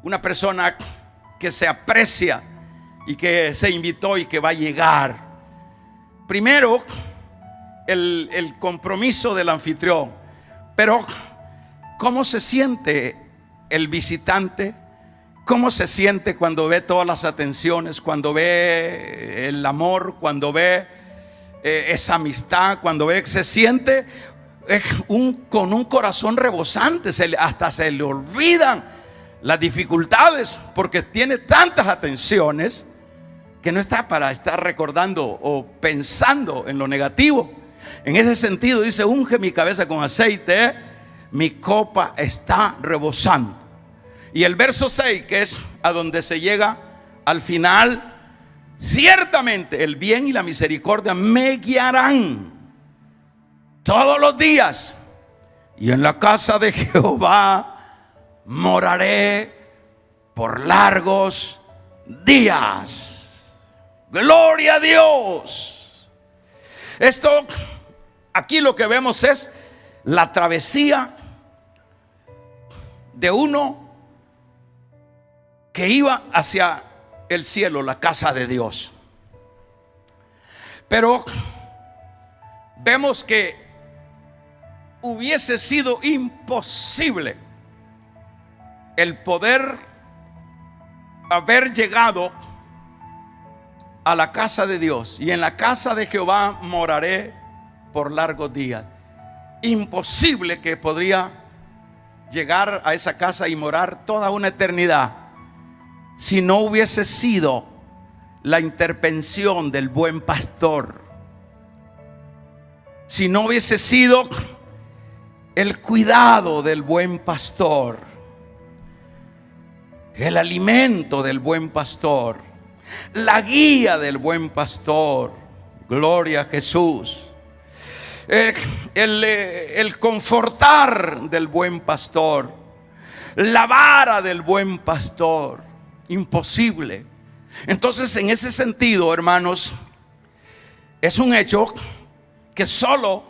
Speaker 1: una persona que se aprecia y que se invitó y que va a llegar? Primero, el compromiso del anfitrión. Pero ¿cómo se siente el visitante? ¿Cómo se siente cuando ve todas las atenciones, cuando ve el amor, cuando ve esa amistad, cuando ve, se siente con un corazón rebosante? Hasta se le olvidan las dificultades, porque tiene tantas atenciones que no está para estar recordando o pensando en lo negativo. En ese sentido dice, unge mi cabeza con aceite, mi copa está rebosando. Y el verso 6, que es a donde se llega al final, ciertamente el bien y la misericordia me guiarán todos los días, y en la casa de Jehová moraré por largos días. Gloria a Dios. Esto, aquí lo que vemos es la travesía de uno que iba hacia el cielo, la casa de Dios. Pero vemos que hubiese sido imposible el poder haber llegado a la casa de Dios. Y en la casa de Jehová moraré por largos días. Imposible que podría llegar a esa casa y morar toda una eternidad si no hubiese sido la intervención del buen pastor, si no hubiese sido el cuidado del buen pastor, el alimento del buen pastor, la guía del buen pastor. Gloria a Jesús. El confortar del buen pastor, la vara del buen pastor. Imposible. Entonces, en ese sentido, hermanos, es un hecho que solo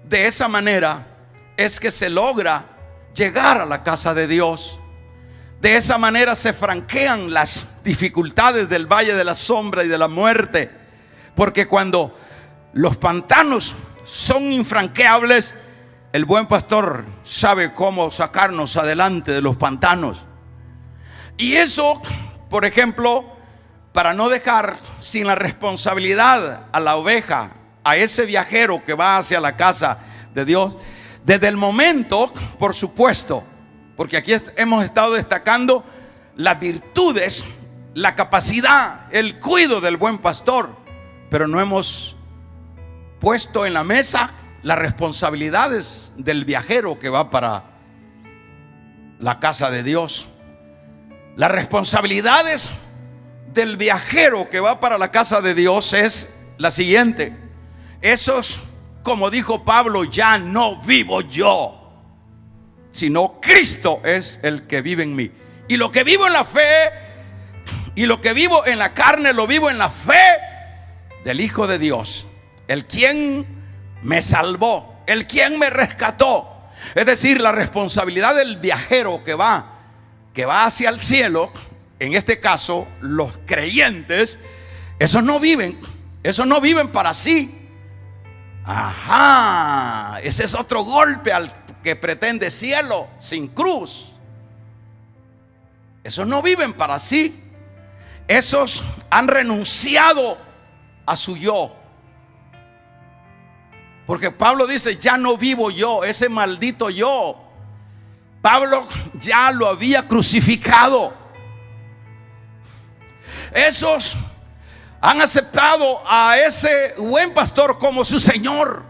Speaker 1: de esa manera es que se logra llegar a la casa de Dios. De esa manera se franquean las dificultades del valle de la sombra y de la muerte, porque cuando los pantanos son infranqueables, el buen pastor sabe cómo sacarnos adelante de los pantanos. Y eso, por ejemplo, para no dejar sin la responsabilidad a la oveja, a ese viajero que va hacia la casa de Dios, desde el momento, por supuesto, porque aquí hemos estado destacando las virtudes, la capacidad, el cuidado del buen pastor, pero no hemos puesto en la mesa las responsabilidades del viajero que va para la casa de Dios. Las responsabilidades del viajero que va para la casa de Dios es la siguiente: esos, como dijo Pablo, ya no vivo yo, sino Cristo es el que vive en mí. Y lo que vivo en la fe y lo que vivo en la carne, lo vivo en la fe del Hijo de Dios, el quien me salvó, el quien me rescató. Es decir, la responsabilidad del viajero que va hacia el cielo, en este caso los creyentes, esos no viven para sí. Ajá, ese es otro golpe al que pretende cielo sin cruz. Esos no viven para sí. Esos han renunciado a su yo. Porque Pablo dice: ya no vivo yo, ese maldito yo. Pablo ya lo había crucificado. Esos han aceptado a ese buen pastor como su Señor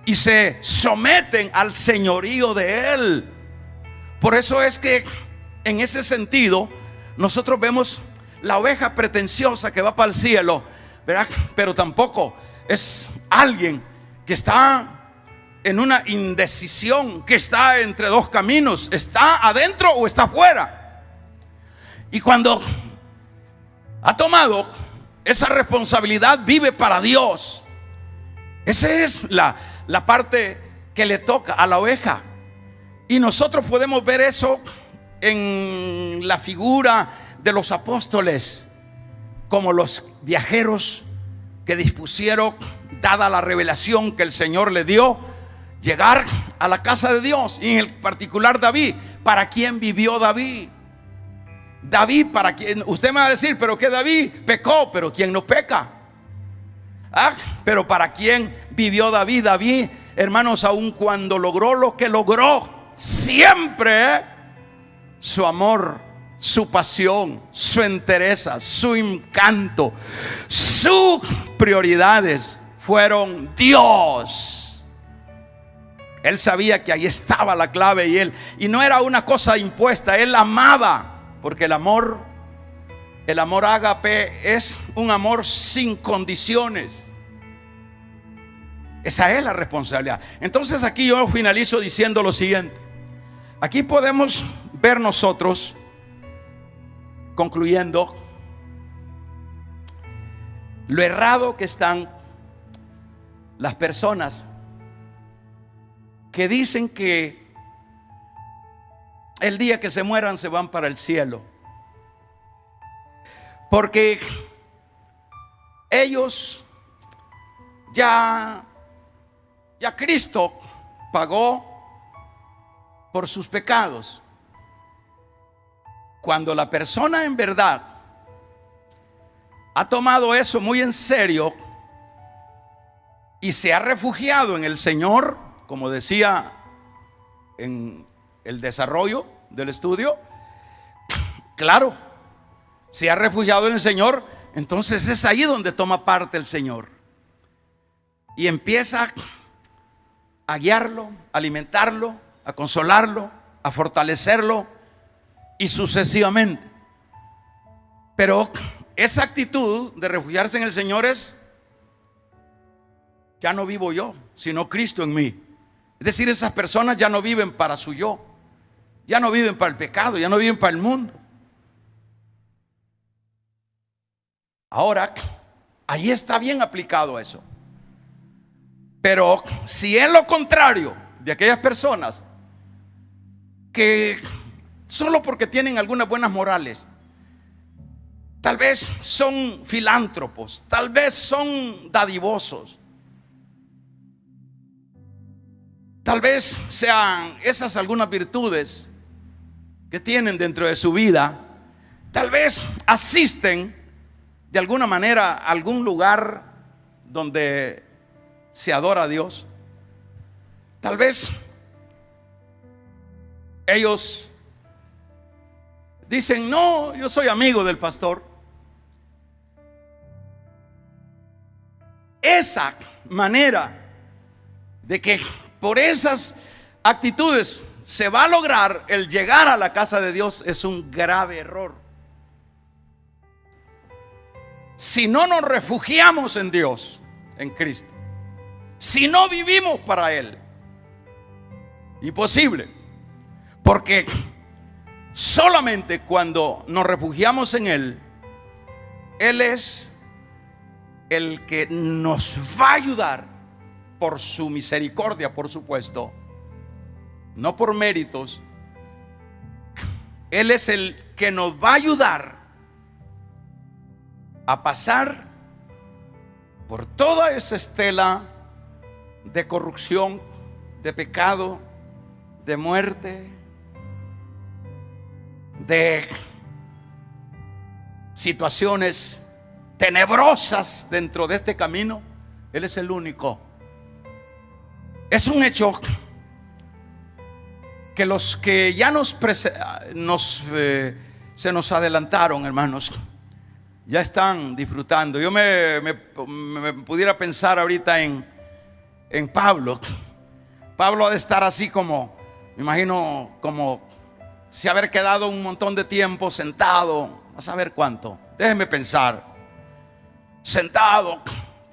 Speaker 1: y se someten al señorío de Él. Por eso es que en ese sentido nosotros vemos la oveja pretenciosa que va para el cielo, ¿verdad? Pero tampoco es alguien que está en una indecisión, que está entre dos caminos, está adentro o está afuera. Y cuando ha tomado esa responsabilidad, vive para Dios. Esa es la parte que le toca a la oveja. Y nosotros podemos ver eso en la figura de los apóstoles, como los viajeros que dispusieron, dada la revelación que el Señor le dio, llegar a la casa de Dios. Y en el particular David. ¿Para quién vivió David? David, para quien usted me va a decir: pero que David pecó, pero ¿quién no peca? Pero ¿para quién vivió David? David, hermanos, aun cuando logró lo que logró, siempre su amor, su pasión, su entereza, su encanto, sus prioridades fueron Dios. Él sabía que ahí estaba la clave y no era una cosa impuesta. Él amaba. Porque el amor ágape es un amor sin condiciones. Esa es la responsabilidad. Entonces aquí yo finalizo diciendo lo siguiente. Aquí podemos ver nosotros, concluyendo, lo errado que están las personas que dicen que el día que se mueran se van para el cielo. Porque ellos ya Cristo pagó por sus pecados. Cuando la persona en verdad ha tomado eso muy en serio y se ha refugiado en el Señor, como decía en el desarrollo del estudio, claro, se ha refugiado en el Señor, entonces es ahí donde toma parte el Señor y empieza a guiarlo, a alimentarlo, a consolarlo, a fortalecerlo y sucesivamente. Pero esa actitud de refugiarse en el Señor es: ya no vivo yo, sino Cristo en mí. Es decir, esas personas ya no viven para su yo, ya no viven para el pecado, ya no viven para el mundo. Ahora, ahí está bien aplicado eso. Pero si es lo contrario de aquellas personas que solo porque tienen algunas buenas morales, tal vez son filántropos, tal vez son dadivosos, tal vez sean esas algunas virtudes que tienen dentro de su vida, tal vez asisten de alguna manera a algún lugar donde se adora a Dios. Tal vez ellos dicen: no, yo soy amigo del pastor. Esa manera de que por esas actitudes se va a lograr el llegar a la casa de Dios es un grave error. Si no nos refugiamos en Dios, en Cristo, si no vivimos para Él, imposible. Porque solamente cuando nos refugiamos en Él, Él es el que nos va a ayudar por su misericordia, por supuesto, no por méritos. Él es el que nos va a ayudar a pasar por toda esa estela de corrupción, de pecado, de muerte, de situaciones tenebrosas dentro de este camino. Él es el único. Es un hecho que los que ya se nos adelantaron, hermanos, ya están disfrutando. Yo me pudiera pensar ahorita en Pablo. Pablo ha de estar así como, me imagino, como si haber quedado un montón de tiempo sentado, a saber cuánto. Déjenme pensar. Sentado,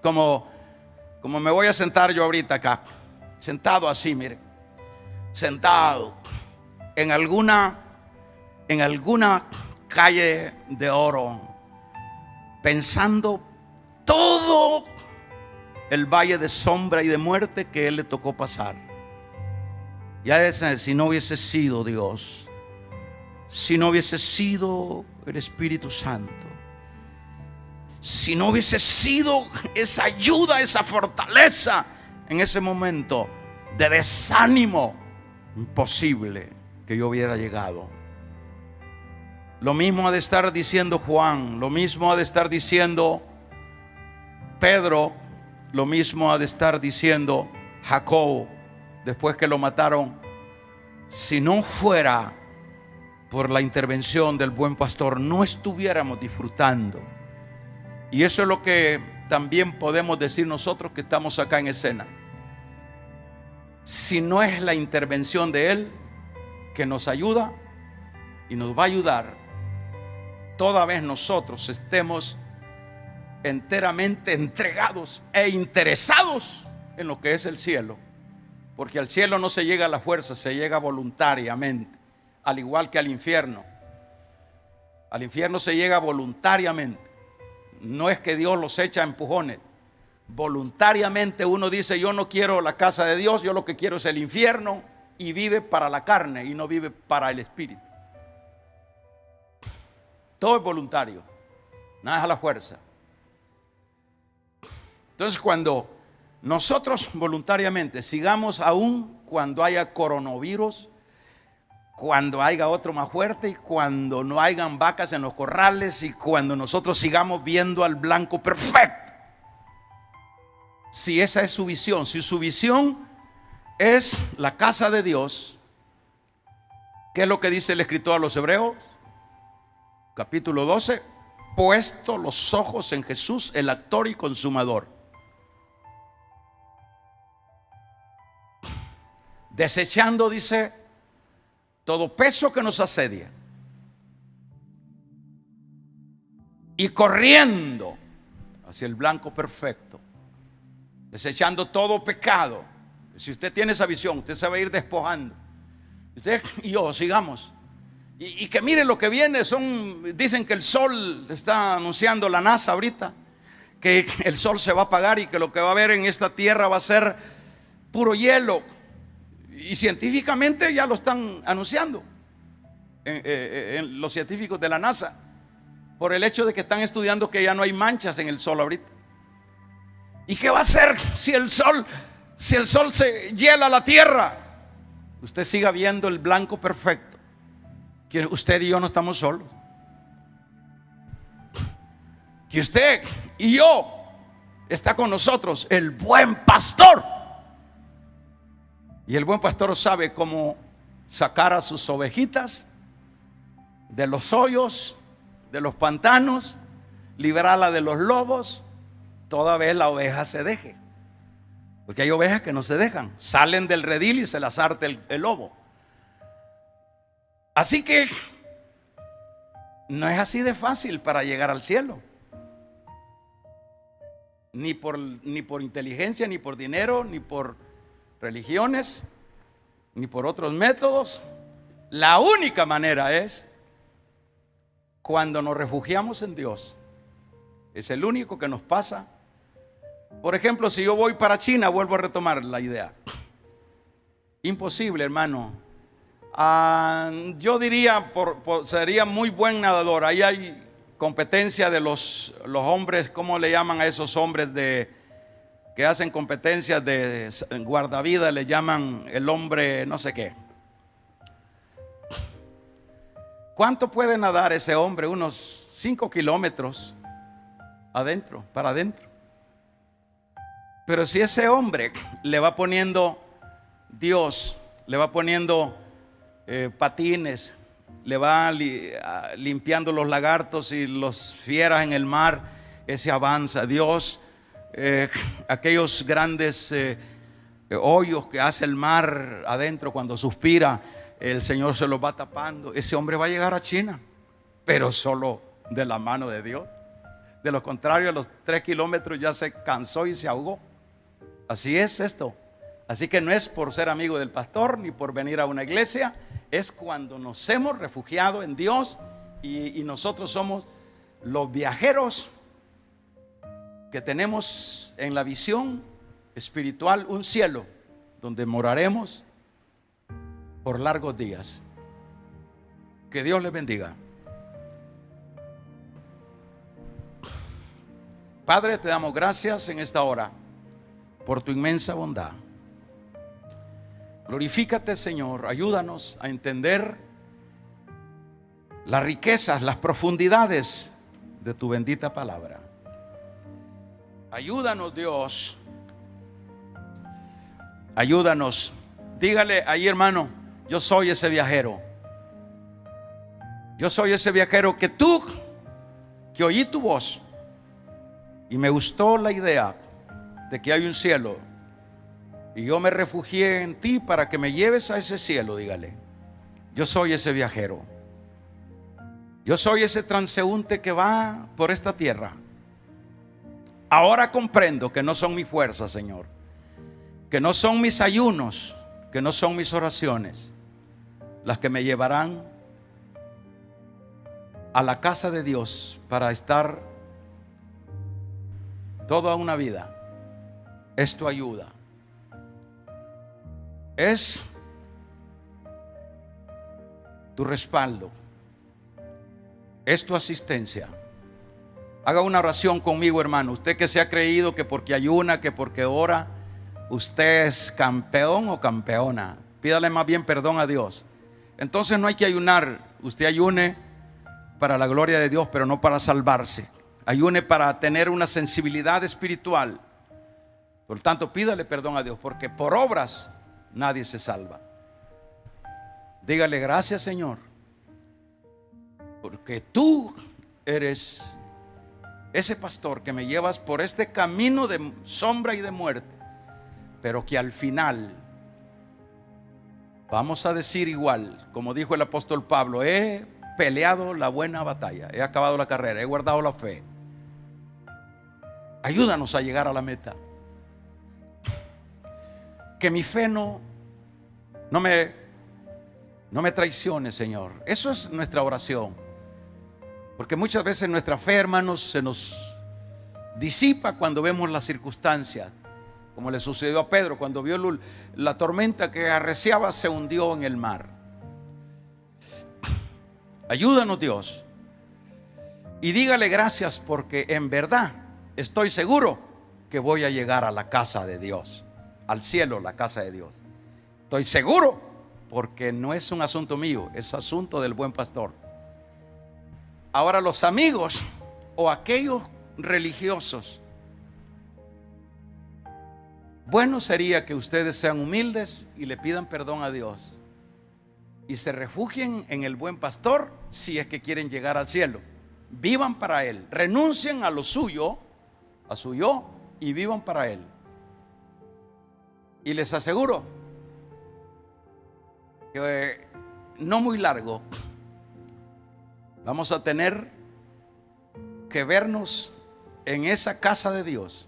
Speaker 1: como me voy a sentar yo ahorita acá. Sentado así, mire. Sentado en alguna calle de oro, pensando todo el valle de sombra y de muerte que él le tocó pasar. Ya es, si no hubiese sido Dios, si no hubiese sido el Espíritu Santo, si no hubiese sido esa ayuda, esa fortaleza en ese momento de desánimo, imposible que yo hubiera llegado. Lo mismo ha de estar diciendo Juan, lo mismo ha de estar diciendo Pedro, lo mismo ha de estar diciendo Jacob después que lo mataron. Si no fuera por la intervención del buen pastor, no estuviéramos disfrutando. Y eso es lo que también podemos decir nosotros que estamos acá en escena. Si no es la intervención de Él que nos ayuda y nos va a ayudar, toda vez nosotros estemos enteramente entregados e interesados en lo que es el cielo. Porque al cielo no se llega a la fuerza, se llega voluntariamente, al igual que al infierno. Al infierno se llega voluntariamente. No es que Dios los echa a empujones. Voluntariamente uno dice: yo no quiero la casa de Dios, yo lo que quiero es el infierno, y vive para la carne y no vive para el espíritu. Todo es voluntario, nada es a la fuerza. Entonces, cuando nosotros voluntariamente sigamos, aún cuando haya coronavirus, cuando haya otro más fuerte, y cuando no hayan vacas en los corrales, y cuando nosotros sigamos viendo al blanco perfecto, si esa es su visión, si su visión es la casa de Dios, ¿qué es lo que dice el escritor a los Hebreos? Capítulo 12, puesto los ojos en Jesús, el actor y consumador, desechando, dice, todo peso que nos asedia, y corriendo hacia el blanco perfecto, desechando todo pecado. Si usted tiene esa visión, usted se va a ir despojando. Usted y yo sigamos. Y que miren lo que viene. Dicen que el sol, está anunciando la NASA ahorita, que el sol se va a apagar y que lo que va a haber en esta tierra va a ser puro hielo. Y científicamente ya lo están anunciando, los científicos de la NASA, por el hecho de que están estudiando que ya no hay manchas en el sol ahorita. ¿Y qué va a hacer si el sol se hiela la tierra? Usted siga viendo el blanco perfecto, que usted y yo no estamos solos, que usted y yo está con nosotros el buen pastor. Y el buen pastor sabe cómo sacar a sus ovejitas de los hoyos, de los pantanos, librarla de los lobos, toda vez la oveja se deje. Porque hay ovejas que no se dejan, salen del redil y se las harta el lobo. Así que no es así de fácil para llegar al cielo. Ni por inteligencia, ni por dinero, ni por religiones, ni por otros métodos. La única manera es cuando nos refugiamos en Dios. Es el único que nos pasa. Por ejemplo, si yo voy para China, vuelvo a retomar la idea. Imposible, hermano. Yo diría, sería muy buen nadador. Ahí hay competencia de los hombres. ¿Cómo le llaman a esos hombres que hacen competencias de guardavidas? Le llaman el hombre no sé qué. ¿Cuánto puede nadar ese hombre? Unos 5 kilómetros para adentro. Pero si ese hombre le va poniendo Dios, le va poniendo patines, le va limpiando los lagartos y los fieras en el mar, ese avanza. Dios, aquellos grandes hoyos que hace el mar adentro cuando suspira, el Señor se los va tapando. Ese hombre va a llegar a China, pero solo de la mano de Dios. De lo contrario, a los 3 kilómetros ya se cansó y se ahogó. Así es esto. Así que no es por ser amigo del pastor ni por venir a una iglesia, es cuando nos hemos refugiado en Dios y nosotros somos los viajeros que tenemos en la visión espiritual un cielo donde moraremos por largos días. Que Dios les bendiga. Padre, te damos gracias en esta hora por tu inmensa bondad. Glorifícate, Señor. Ayúdanos a entender las riquezas, las profundidades de tu bendita palabra. Ayúdanos, Dios. Ayúdanos. Dígale ahí, hermano, yo soy ese viajero. Yo soy ese viajero que oí tu voz y me gustó la idea de que hay un cielo y yo me refugié en ti para que me lleves a ese cielo. Dígale, yo soy ese viajero. Yo soy ese transeúnte que va por esta tierra. Ahora comprendo que no son mis fuerzas, Señor, que no son mis ayunos, que no son mis oraciones las que me llevarán a la casa de Dios para estar toda una vida. Es tu ayuda, es tu respaldo, es tu asistencia, Haga una oración conmigo, hermano. Usted que se ha creído que porque ayuna, que porque ora, usted es campeón o campeona. Pídale más bien perdón a Dios. Entonces no hay que ayunar. Usted ayune para la gloria de Dios, pero no para salvarse. Ayune para tener una sensibilidad espiritual. Por tanto, pídale perdón a Dios, porque por obras nadie se salva. Dígale: gracias, Señor, porque tú eres ese pastor que me llevas por este camino de sombra y de muerte, pero que al final vamos a decir igual, como dijo el apóstol Pablo: he peleado la buena batalla, he acabado la carrera, he guardado la fe. Ayúdanos a llegar a la meta. Que mi fe no me traicione, Señor. Eso es nuestra oración. Porque muchas veces nuestra fe, hermanos, se nos disipa cuando vemos las circunstancias. Como le sucedió a Pedro cuando vio la tormenta que arreciaba, se hundió en el mar. Ayúdanos, Dios. Y dígale gracias, porque en verdad estoy seguro que voy a llegar a la casa de Dios, al cielo, la casa de Dios. Estoy seguro, porque no es un asunto mío, es asunto del buen pastor. Ahora, los amigos o aquellos religiosos, bueno sería que ustedes sean humildes y le pidan perdón a Dios y se refugien en el buen pastor si es que quieren llegar al cielo. Vivan para Él, renuncien a lo suyo, a su yo, y vivan para Él. Y les aseguro que no muy largo vamos a tener que vernos en esa casa de Dios.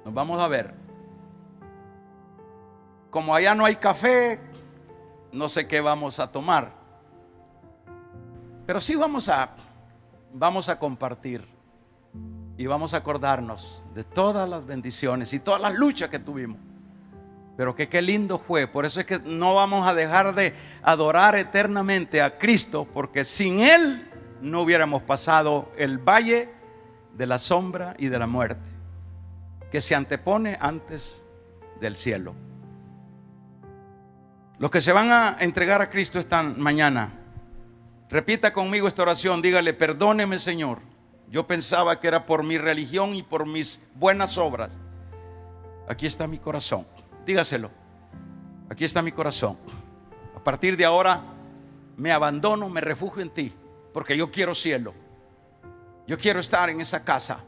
Speaker 1: Nos vamos a ver. Como allá no hay café, no sé qué vamos a tomar, pero sí vamos a compartir y vamos a acordarnos de todas las bendiciones y todas las luchas que tuvimos. Pero que qué lindo fue. Por eso es que no vamos a dejar de adorar eternamente a Cristo, porque sin Él no hubiéramos pasado el valle de la sombra y de la muerte, que se antepone antes del cielo. Los que se van a entregar a Cristo esta mañana, repita conmigo esta oración. Dígale: perdóneme, Señor, yo pensaba que era por mi religión y por mis buenas obras. Aquí está mi corazón. Dígaselo: aquí está mi corazón. A partir de ahora me abandono, me refugio en ti, porque yo quiero cielo. Yo quiero estar en esa casa.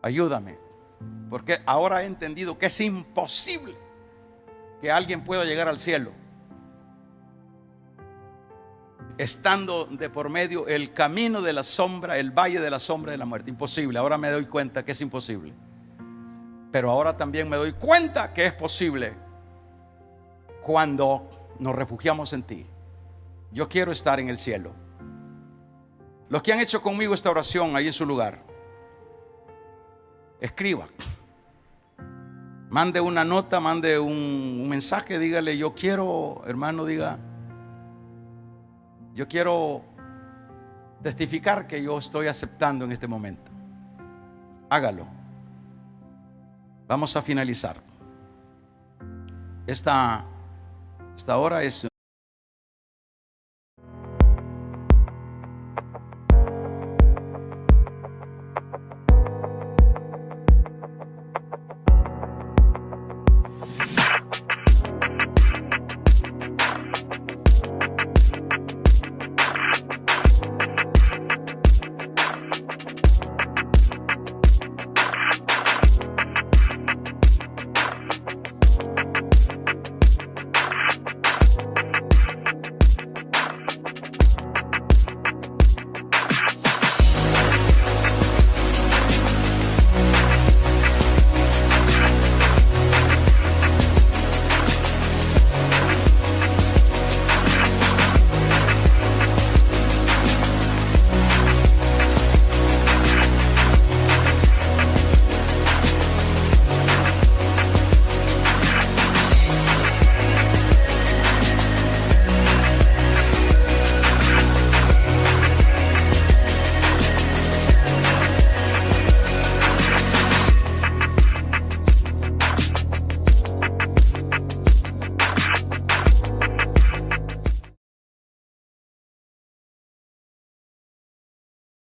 Speaker 1: Ayúdame, porque ahora he entendido que es imposible que alguien pueda llegar al cielo estando de por medio el camino de la sombra, el valle de la sombra de la muerte. Imposible. Ahora me doy cuenta que es imposible, pero ahora también me doy cuenta que es posible cuando nos refugiamos en ti. Yo quiero estar en el cielo. Los que han hecho conmigo esta oración ahí en su lugar, escriba, mande una nota, mande un mensaje, dígale: yo quiero, hermano, diga: yo quiero testificar que yo estoy aceptando en este momento. Hágalo. Vamos a finalizar. Esta hora es